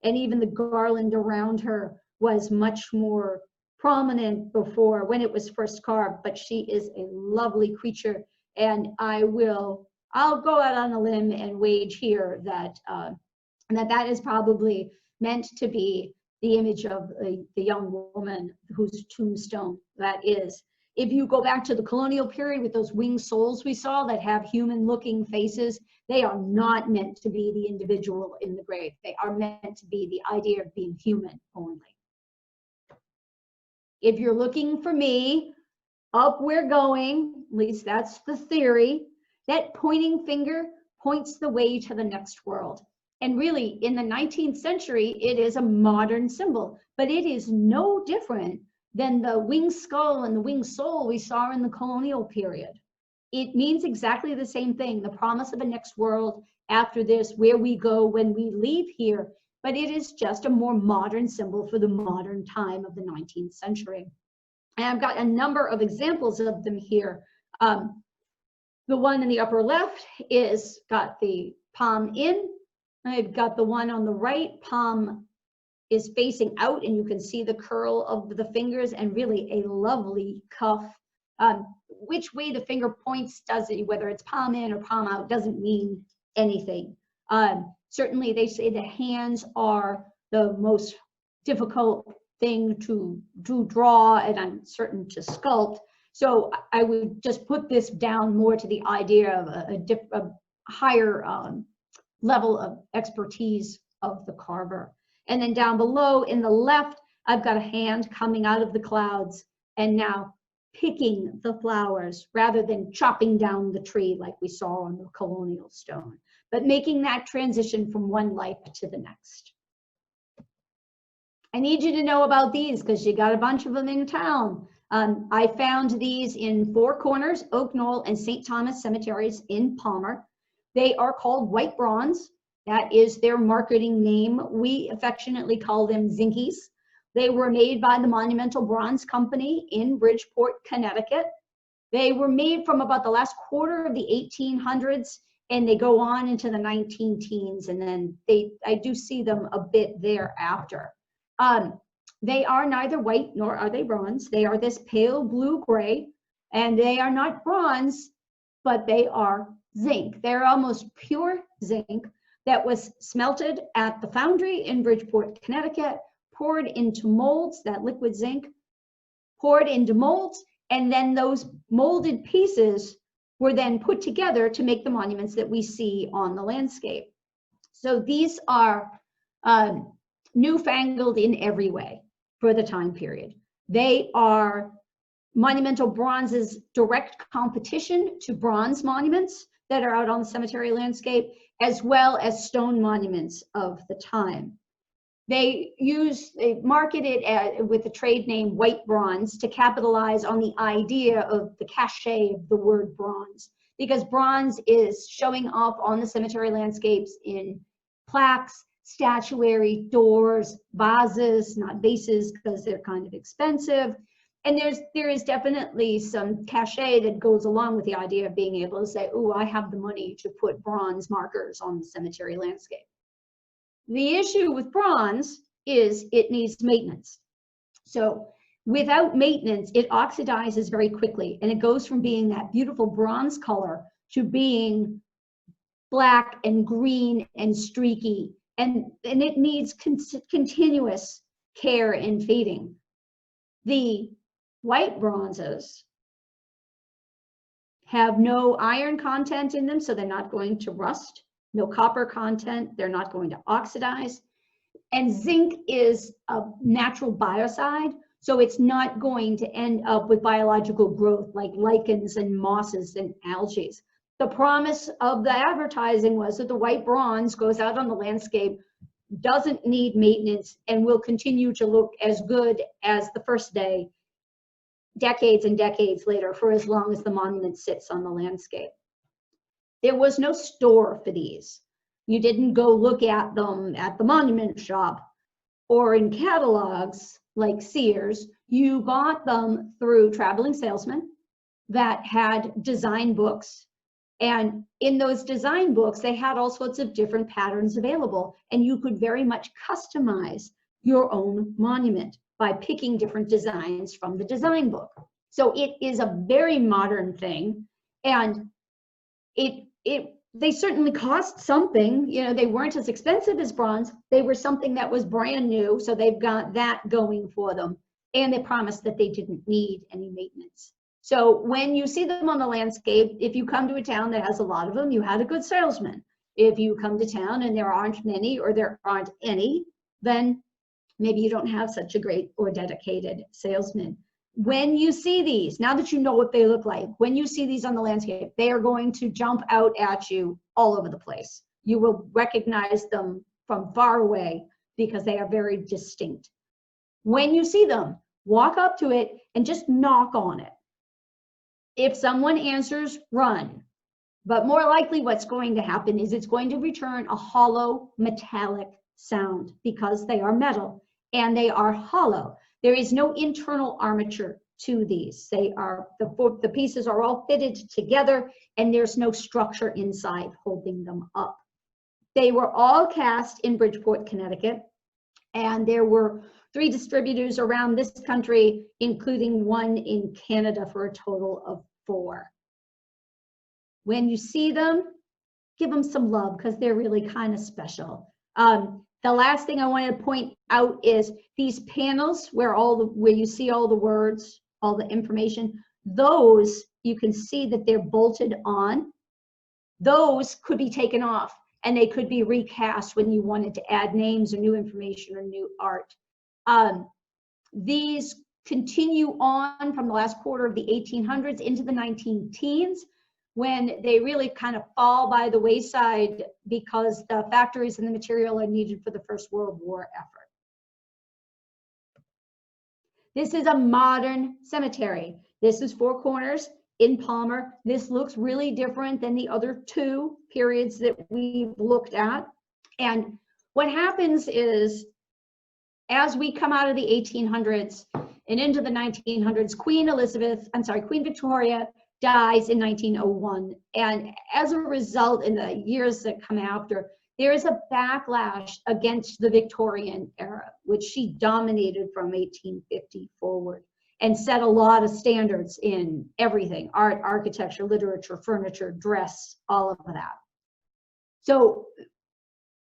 and even the garland around her was much more prominent before when it was first carved, but she is a lovely creature. And I'll go out on a limb and wage here that that is probably meant to be the image of the young woman whose tombstone that is. If you go back to the colonial period with those winged souls we saw that have human looking faces, they are not meant to be the individual in the grave. They are meant to be the idea of being human only. If you're looking for me, up we're going, at least that's the theory. That pointing finger points the way to the next world. And really, in the 19th century, it is a modern symbol, but it is no different than the winged skull and the winged soul we saw in the colonial period. It means exactly the same thing, the promise of a next world after this, where we go when we leave here. But it is just a more modern symbol for the modern time of the 19th century. And I've got a number of examples of them here. The one in the upper left is got the palm in. I've got the one on the right, palm is facing out, and you can see the curl of the fingers, and really a lovely cuff. Which way the finger points doesn't, whether it's palm in or palm out, doesn't mean anything. Certainly, they say the hands are the most difficult thing to draw, and I'm certain to sculpt. So I would just put this down more to the idea of a higher level of expertise of the carver. And then down below in the left, I've got a hand coming out of the clouds and now picking the flowers rather than chopping down the tree like we saw on the colonial stone, but making that transition from one life to the next. I need you to know about these because you got a bunch of them in town. I found these in Four Corners, Oak Knoll, and St. Thomas cemeteries in Palmer. They are called white bronze. That is their marketing name. We affectionately call them Zinkies. They were made by the Monumental Bronze Company in Bridgeport, Connecticut. They were made from about the last quarter of the 1800s, and they go on into the 19 teens, and then I do see them a bit thereafter. They are neither white nor are they bronze. They are this pale blue-gray, and they are not bronze, but they are zinc. They're almost pure zinc that was smelted at the foundry in Bridgeport, Connecticut, poured into molds, that liquid zinc, poured into molds, and then those molded pieces were then put together to make the monuments that we see on the landscape. So these are newfangled in every way for the time period. They are monumental bronze's direct competition to bronze monuments that are out on the cemetery landscape, as well as stone monuments of the time. They market it with the trade name white bronze to capitalize on the idea of the cachet of the word bronze, because bronze is showing up on the cemetery landscapes in plaques, statuary, doors, vases, not vases because they're kind of expensive. And there is definitely some cachet that goes along with the idea of being able to say, oh, I have the money to put bronze markers on the cemetery landscape. The issue with bronze is it needs maintenance. So without maintenance, it oxidizes very quickly, and it goes from being that beautiful bronze color to being black and green and streaky, and it needs continuous care and feeding. The white bronzes have no iron content in them, so they're not going to rust, no copper content, they're not going to oxidize. And zinc is a natural biocide, so it's not going to end up with biological growth like lichens and mosses and algae. The promise of the advertising was that the white bronze goes out on the landscape, doesn't need maintenance, and will continue to look as good as the first day, decades and decades later, for as long as the monument sits on the landscape. There was no store for these. You didn't go look at them at the monument shop or in catalogs like Sears. You bought them through traveling salesmen that had design books. And in those design books, they had all sorts of different patterns available. And you could very much customize your own monument by picking different designs from the design book. So it is a very modern thing. And they certainly cost something. You know, they weren't as expensive as bronze. They were something that was brand new, so they've got that going for them. And they promised that they didn't need any maintenance. So when you see them on the landscape, if you come to a town that has a lot of them, you had a good salesman. If you come to town and there aren't many or there aren't any, then maybe you don't have such a great or dedicated salesman. When you see these, now that you know what they look like, when you see these on the landscape, they are going to jump out at you all over the place. You will recognize them from far away because they are very distinct. When you see them, walk up to it and just knock on it. If someone answers, run. But more likely what's going to happen is it's going to return a hollow metallic sound because they are metal and they are hollow. There is no internal armature to these. They are, the pieces are all fitted together and there's no structure inside holding them up. They were all cast in Bridgeport, Connecticut, and there were 3 distributors around this country, including 1 in Canada, for a total of 4. When you see them, give them some love because they're really kind of special. The last thing I want to point out is these panels where you see all the words, all the information, those you can see that they're bolted on. Those could be taken off and they could be recast when you wanted to add names or new information or new art. These continue on from the last quarter of the 1800s into the 19-teens, when they really kind of fall by the wayside because the factories and the material are needed for the First World War effort. This is a modern cemetery. This is Four Corners in Palmer. This looks really different than the other 2 periods that we've looked at. And what happens is, as we come out of the 1800s and into the 1900s, Queen Victoria dies in 1901. And as a result, in the years that come after, there is a backlash against the Victorian era, which she dominated from 1850 forward and set a lot of standards in everything: art, architecture, literature, furniture, dress, all of that. So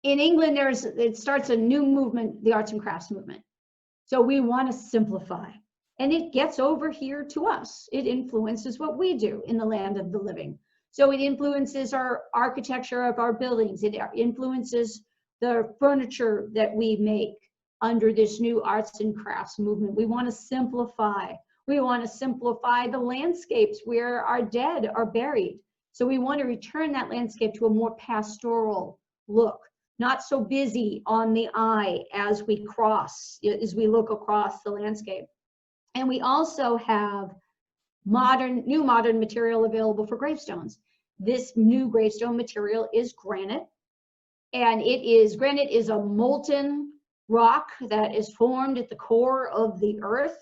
in England, it starts a new movement, the arts and crafts movement. So we want to simplify. And it gets over here to us. It influences what we do in the land of the living. So it influences our architecture of our buildings. It influences the furniture that we make under this new arts and crafts movement. We want to simplify. We want to simplify the landscapes where our dead are buried. So we want to return that landscape to a more pastoral look, not so busy on the eye as we look across the landscape. And we also have new modern material available for gravestones. this new gravestone material is granite. And granite is a molten rock that is formed at the core of the earth.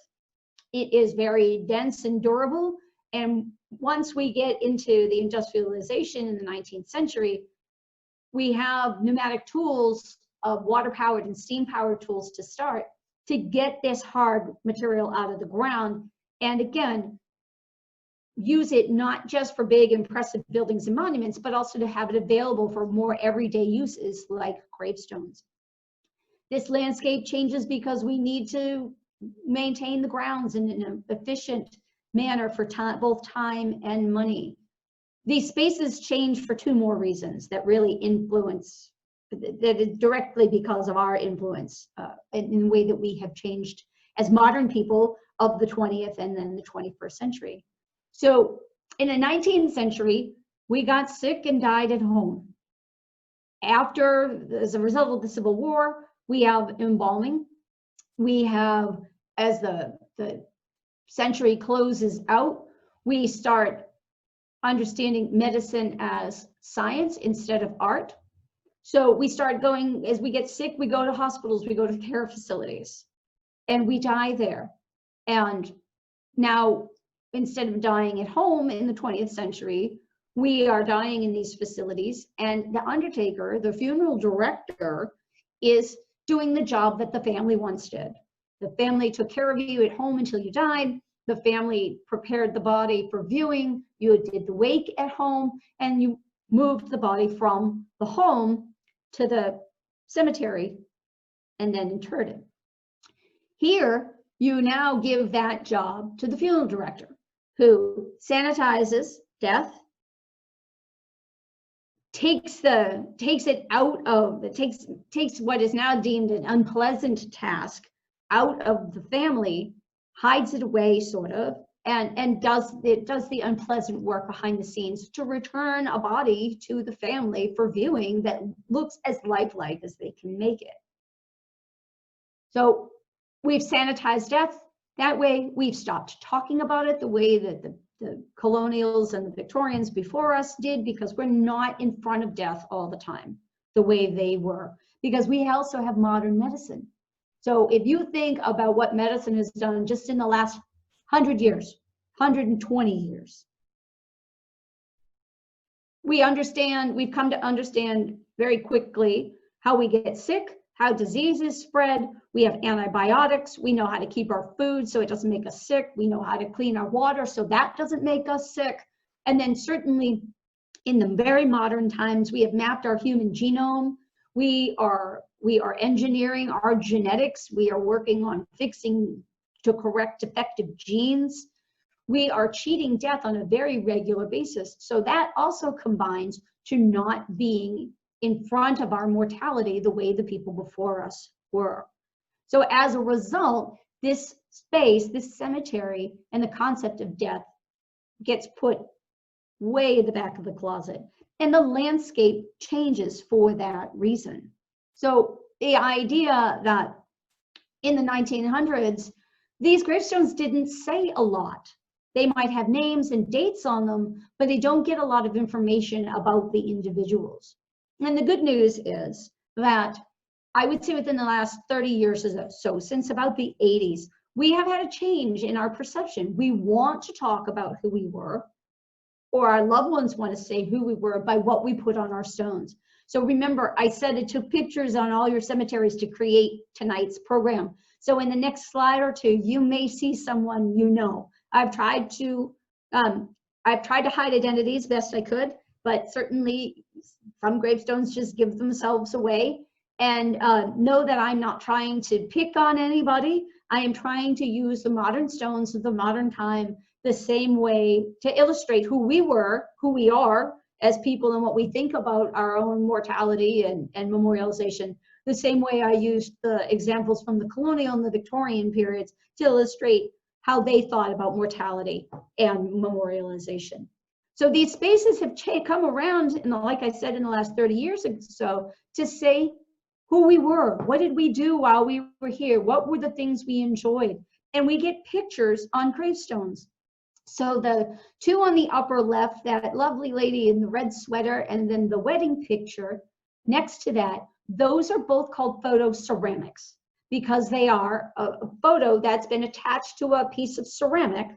It is very dense and durable. And once we get into the industrialization in the 19th century, we have pneumatic tools of water-powered and steam-powered tools to start to get this hard material out of the ground. And again, use it not just for big impressive buildings and monuments, but also to have it available for more everyday uses like gravestones. This landscape changes because we need to maintain the grounds in an efficient manner for both time and money. These spaces change for two more reasons that really influence, that is directly because of our influence in the way that we have changed as modern people of the 20th and then the 21st century. So in the 19th century, we got sick and died at home. As a result of the Civil War, we have embalming. We have, as the century closes out, we start understanding medicine as science instead of art. So we start going, as we get sick, we go to hospitals, we go to care facilities, and we die there. And now, instead of dying at home in the 20th century, we are dying in these facilities, and the undertaker, the funeral director, is doing the job that the family once did. The family took care of you at home until you died. The family prepared the body for viewing. You did the wake at home, and you moved the body from the home to the cemetery and then interred it. Here, you now give that job to the funeral director, who sanitizes death, takes what is now deemed an unpleasant task out of the family, hides it away sort of, and does the unpleasant work behind the scenes to return a body to the family for viewing that looks as lifelike as they can make it. So we've sanitized death. That way, we've stopped talking about it the way that the colonials and the Victorians before us did, because we're not in front of death all the time the way they were, because we also have modern medicine. So if you think about what medicine has done just in the last 100 years, 120 years, we've come to understand very quickly how we get sick, how diseases spread. We have antibiotics. We know how to keep our food so it doesn't make us sick. We know how to clean our water so that doesn't make us sick. And then certainly in the very modern times, we have mapped our human genome. We are engineering our genetics. We are working on fixing to correct defective genes. We are cheating death on a very regular basis. So that also combines to not being in front of our mortality the way the people before us were. So as a result, this space, this cemetery, and the concept of death gets put way in the back of the closet. And the landscape changes for that reason. So the idea that in the 1900s, these gravestones didn't say a lot. They might have names and dates on them, but they don't get a lot of information about the individuals. And the good news is that I would say within the last 30 years or so, since about the 80s, we have had a change in our perception. We want to talk about who we were, or our loved ones want to say who we were by what we put on our stones. So remember, I said it took pictures on all your cemeteries to create tonight's program. So in the next slide or two, you may see someone you know. I've tried to hide identities best I could, but certainly some gravestones just give themselves away. And know that I'm not trying to pick on anybody. I am trying to use the modern stones of the modern time the same way to illustrate who we were, who we are as people, and what we think about our own mortality and memorialization. The same way I used the examples from the colonial and the Victorian periods to illustrate how they thought about mortality and memorialization. So these spaces have come around, like I said, in the last 30 years or so, to say who we were. What did we do while we were here? What were the things we enjoyed? And we get pictures on gravestones. So the two on the upper left, that lovely lady in the red sweater, and then the wedding picture next to that, those are both called photo ceramics because they are a photo that's been attached to a piece of ceramic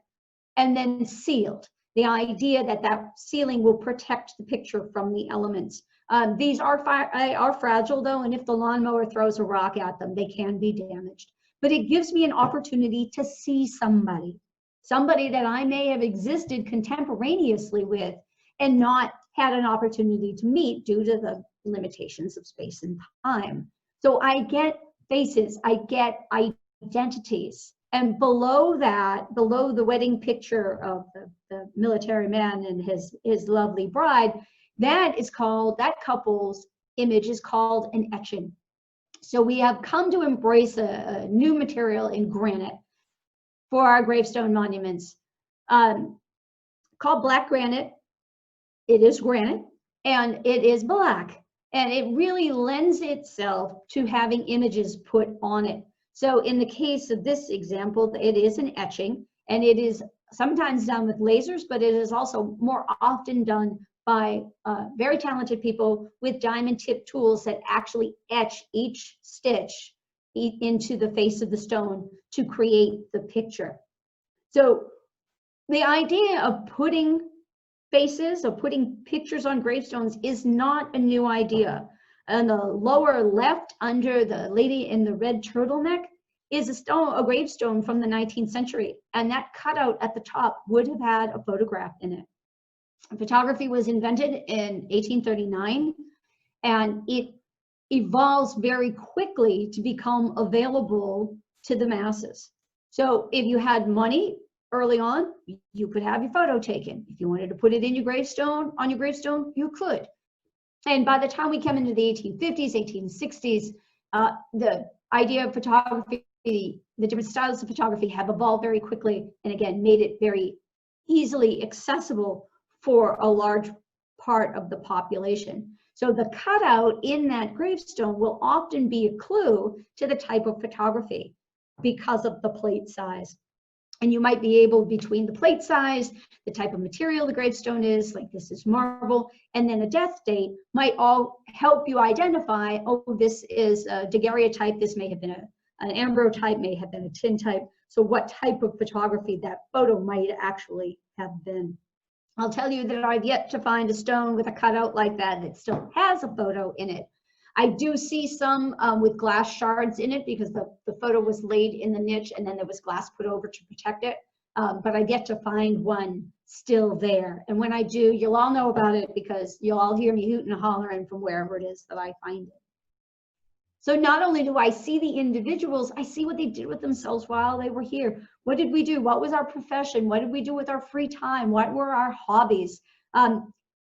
and then sealed. The idea that that sealing will protect the picture from the elements. These are fragile though, and if the lawnmower throws a rock at them, they can be damaged. But it gives me an opportunity to see somebody that I may have existed contemporaneously with and not had an opportunity to meet due to the limitations of space and time. So I get faces, I get identities. And below that, below the wedding picture of the military man and his lovely bride, that couple's image is called an etching. So we have come to embrace a new material in granite for our gravestone monuments, called black granite. It is granite and it is black, and it really lends itself to having images put on it. So in the case of this example, it is an etching, and it is sometimes done with lasers, but it is also more often done by very talented people with diamond tip tools that actually etch each stitch into the face of the stone to create the picture. So the idea of putting faces or putting pictures on gravestones is not a new idea. On the lower left, under the lady in the red turtleneck, is a gravestone from the 19th century, and that cutout at the top would have had a photograph in it. Photography was invented in 1839, and it evolves very quickly to become available to the masses. So if you had money early on, you could have your photo taken. If you wanted to put it in your gravestone, on your gravestone, you could. And by the time we come into the 1850s, 1860s, the idea of photography, the different styles of photography have evolved very quickly, and again, made it very easily accessible for a large part of the population. So the cutout in that gravestone will often be a clue to the type of photography because of the plate size. And you might be able, between the plate size, the type of material the gravestone is, like this is marble, and then a death date, might all help you identify, oh, this is a daguerreotype, this may have been an ambrotype, may have been a tintype. So what type of photography that photo might actually have been. I'll tell you that I've yet to find a stone with a cutout like that that still has a photo in it. I do see some with glass shards in it because the photo was laid in the niche and then there was glass put over to protect it. But I've yet to find one still there. And when I do, you'll all know about it because you'll all hear me hooting and hollering from wherever it is that I find it. So not only do I see the individuals, I see what they did with themselves while they were here. What did we do? What was our profession? What did we do with our free time? What were our hobbies?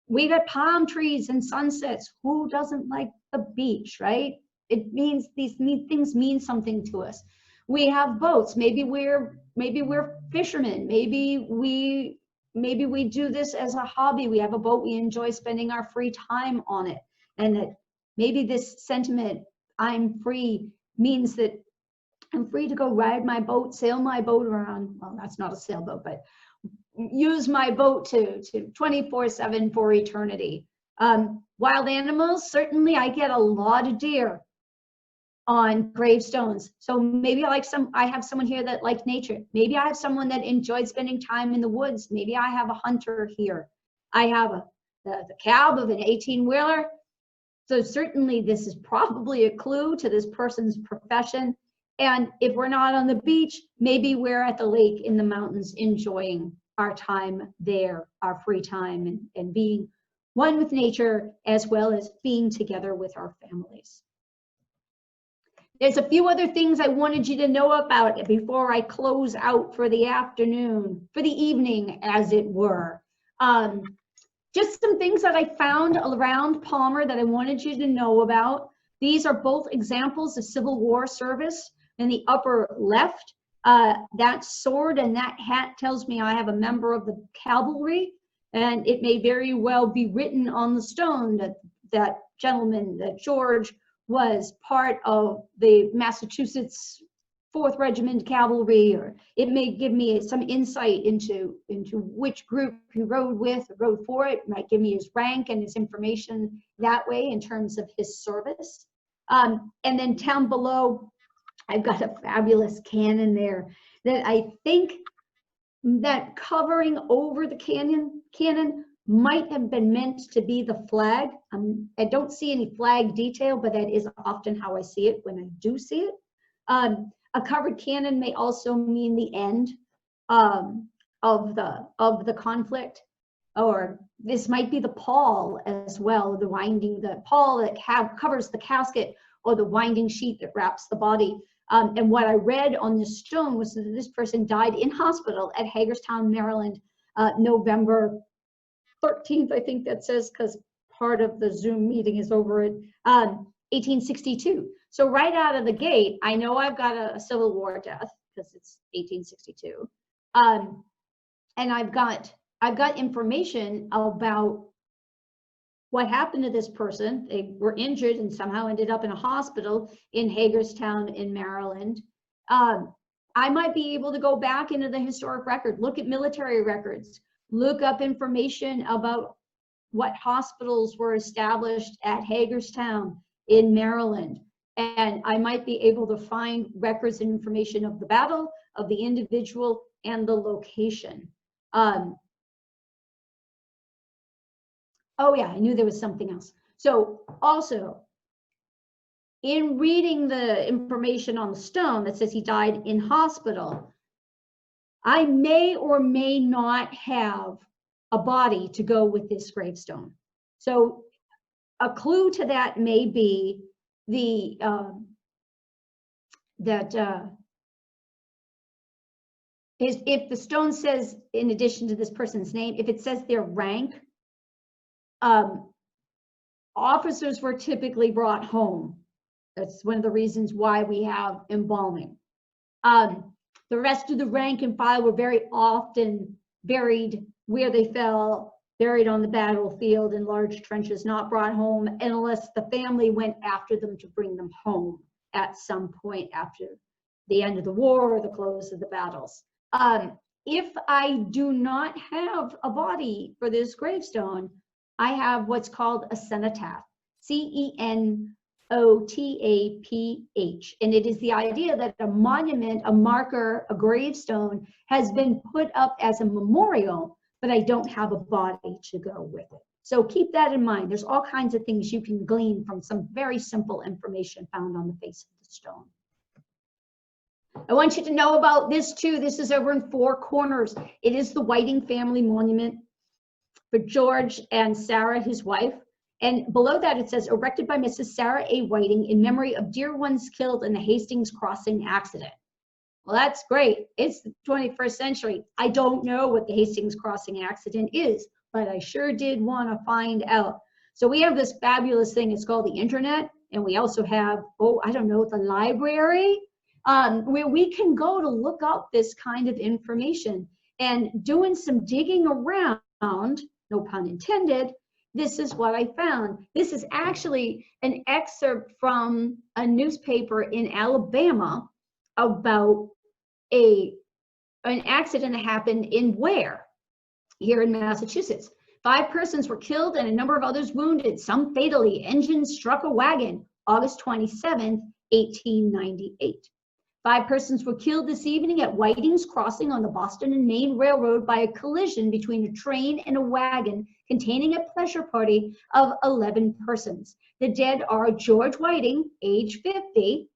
We got palm trees and sunsets. Who doesn't like the beach, right? It means these things mean something to us. We have boats. Maybe we're fishermen. Maybe we do this as a hobby. We have a boat. We enjoy spending our free time on it. And that maybe this sentiment, I'm free, means that I'm free to go ride my boat, sail my boat around. Well, that's not a sailboat, but use my boat to 24/7 for eternity. Wild animals, certainly I get a lot of deer on gravestones. So maybe I have someone here that likes nature. Maybe I have someone that enjoyed spending time in the woods. Maybe I have a hunter here. I have the cab of an 18-wheeler. So certainly this is probably a clue to this person's profession. And if we're not on the beach, maybe we're at the lake in the mountains enjoying our time there, our free time, and being one with nature as well as being together with our families. There's a few other things I wanted you to know about it before I close out for the afternoon, for the evening, as it were. Just some things that I found around Palmer that I wanted you to know about. These are both examples of Civil War service. In the upper left, that sword and that hat tells me I have a member of the cavalry, and it may very well be written on the stone that that gentleman, that George, was part of the Massachusetts 4th Regiment Cavalry, or it may give me some insight into which group he rode with or rode for. It might give me his rank and his information that way in terms of his service. And then down below, I've got a fabulous cannon there that I think that covering over the cannon might have been meant to be the flag. I don't see any flag detail, but that is often how I see it when I do see it. A covered cannon may also mean the end of the conflict, or this might be the pall as well, the pall that covers the casket, or the winding sheet that wraps the body. And what I read on this stone was that this person died in hospital at Hagerstown, Maryland, November 13th, I think that says, because part of the Zoom meeting is over at 1862. So right out of the gate, I know I've got a Civil War death because it's 1862, and I've got information about what happened to this person. They were injured and somehow ended up in a hospital in Hagerstown in Maryland. I might be able to go back into the historic record, look at military records, look up information about what hospitals were established at Hagerstown in Maryland. And I might be able to find records and information of the battle, of the individual, and the location. Oh yeah, I knew there was something else. So also, in reading the information on the stone that says he died in hospital, I may or may not have a body to go with this gravestone. So a clue to that may be the if the stone says, in addition to this person's name, if it says their rank, officers were typically brought home. That's one of the reasons why we have embalming. The rest of the rank and file were very often buried where they fell, buried on the battlefield in large trenches, not brought home unless the family went after them to bring them home at some point after the end of the war or the close of the battles. If I do not have a body for this gravestone, I have what's called a cenotaph, CENOTAPH, and it is the idea that a monument, a marker, a gravestone has been put up as a memorial, but I don't have a body to go with it. So keep that in mind. There's all kinds of things you can glean from some very simple information found on the face of the stone. I want you to know about this too. This is over in Four Corners. It is the Whiting family monument for George and Sarah, his wife. And below that it says, erected by Mrs. Sarah A. Whiting in memory of dear ones killed in the Hastings Crossing accident. Well, that's great. It's the 21st century. I don't know what the Hastings Crossing accident is, but I sure did want to find out. So we have this fabulous thing. It's called the internet. And we also have, I don't know, the library, where we can go to look up this kind of information. And doing some digging around, no pun intended, this is what I found. This is actually an excerpt from a newspaper in Alabama about an accident that happened in Ware, here in Massachusetts. 5 persons were killed and a number of others wounded, some fatally. Engine struck a wagon, August 27, 1898. 5 persons were killed this evening at Whiting's Crossing on the Boston and Maine Railroad by a collision between a train and a wagon containing a pleasure party of 11 persons. The dead are George Whiting, age 50.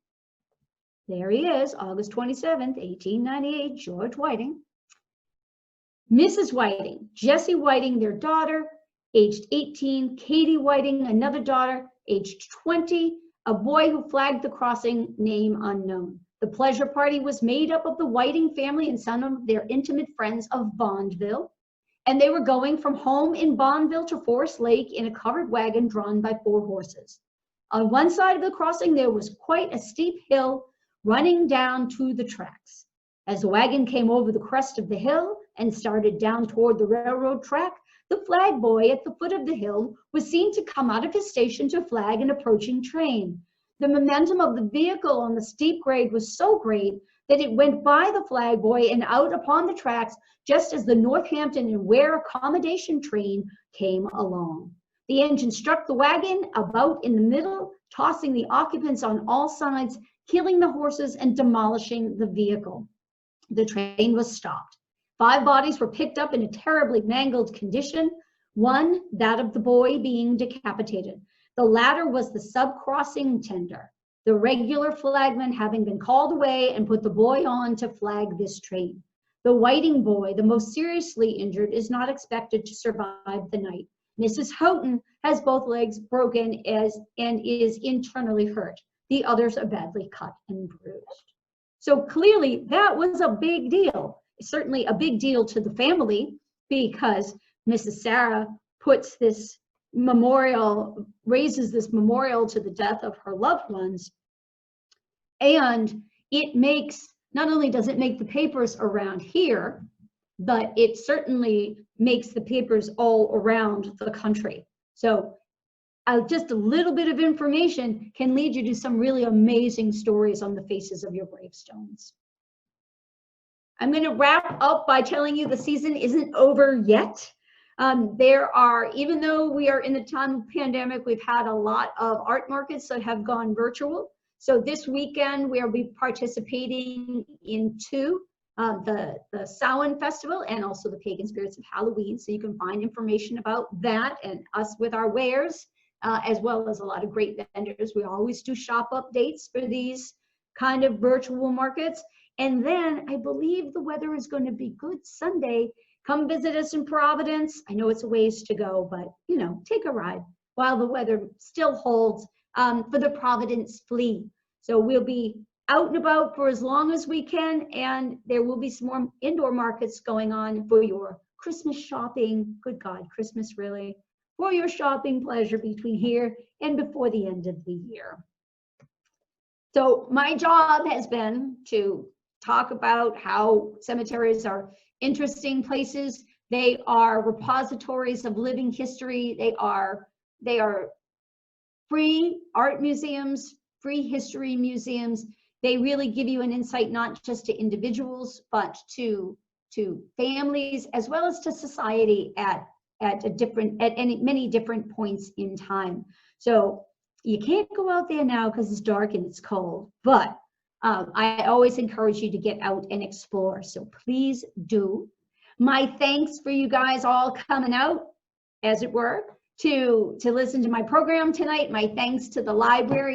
There he is, August 27th, 1898, George Whiting. Mrs. Whiting, Jessie Whiting, their daughter, aged 18. Katie Whiting, another daughter, aged 20. A boy who flagged the crossing, name unknown. The pleasure party was made up of the Whiting family and some of their intimate friends of Bondville, and they were going from home in Bondville to Forest Lake in a covered wagon drawn by 4 horses. On one side of the crossing, there was quite a steep hill running down to the tracks. As the wagon came over the crest of the hill and started down toward the railroad track, the flag boy at the foot of the hill was seen to come out of his station to flag an approaching train. The momentum of the vehicle on the steep grade was so great that it went by the flag buoy and out upon the tracks just as the Northampton and Ware accommodation train came along. The engine struck the wagon about in the middle, tossing the occupants on all sides, killing the horses and demolishing the vehicle. The train was stopped. 5 bodies were picked up in a terribly mangled condition, one, that of the boy, being decapitated. The latter was the sub-crossing tender, the regular flagman having been called away and put the boy on to flag this train. The Whiting boy, the most seriously injured, is not expected to survive the night. Mrs. Houghton has both legs broken and is internally hurt. The others are badly cut and bruised. So clearly that was a big deal. Certainly a big deal to the family, because Mrs. Sarah puts this memorial, raises this memorial to the death of her loved ones. And it makes, not only does it make the papers around here, but it certainly makes the papers all around the country. So just a little bit of information can lead you to some really amazing stories on the faces of your gravestones. I'm going to wrap up by telling you the season isn't over yet. There are, even though we are in the time of pandemic, we've had a lot of art markets that have gone virtual. So this weekend we'll be participating in 2, the Samhain Festival and also the Pagan Spirits of Halloween. So you can find information about that and us with our wares, as well as a lot of great vendors. We always do shop updates for these kind of virtual markets. And then I believe the weather is going to be good Sunday. Come visit us in Providence. I know it's a ways to go, but you know, take a ride while the weather still holds for the Providence Flea. So we'll be out and about for as long as we can, and there will be some more indoor markets going on for your Christmas shopping. Good God, Christmas really. For your shopping pleasure between here and before the end of the year. So my job has been to talk about how cemeteries are interesting places. They are repositories of living history. They are free art museums, free history museums. They really give you an insight not just to individuals, but to families as well as to society at many different points in time. So you can't go out there now because it's dark and it's cold, but I always encourage you to get out and explore. So please do. My thanks for you guys all coming out, as it were, to listen to my program tonight. My thanks to the library.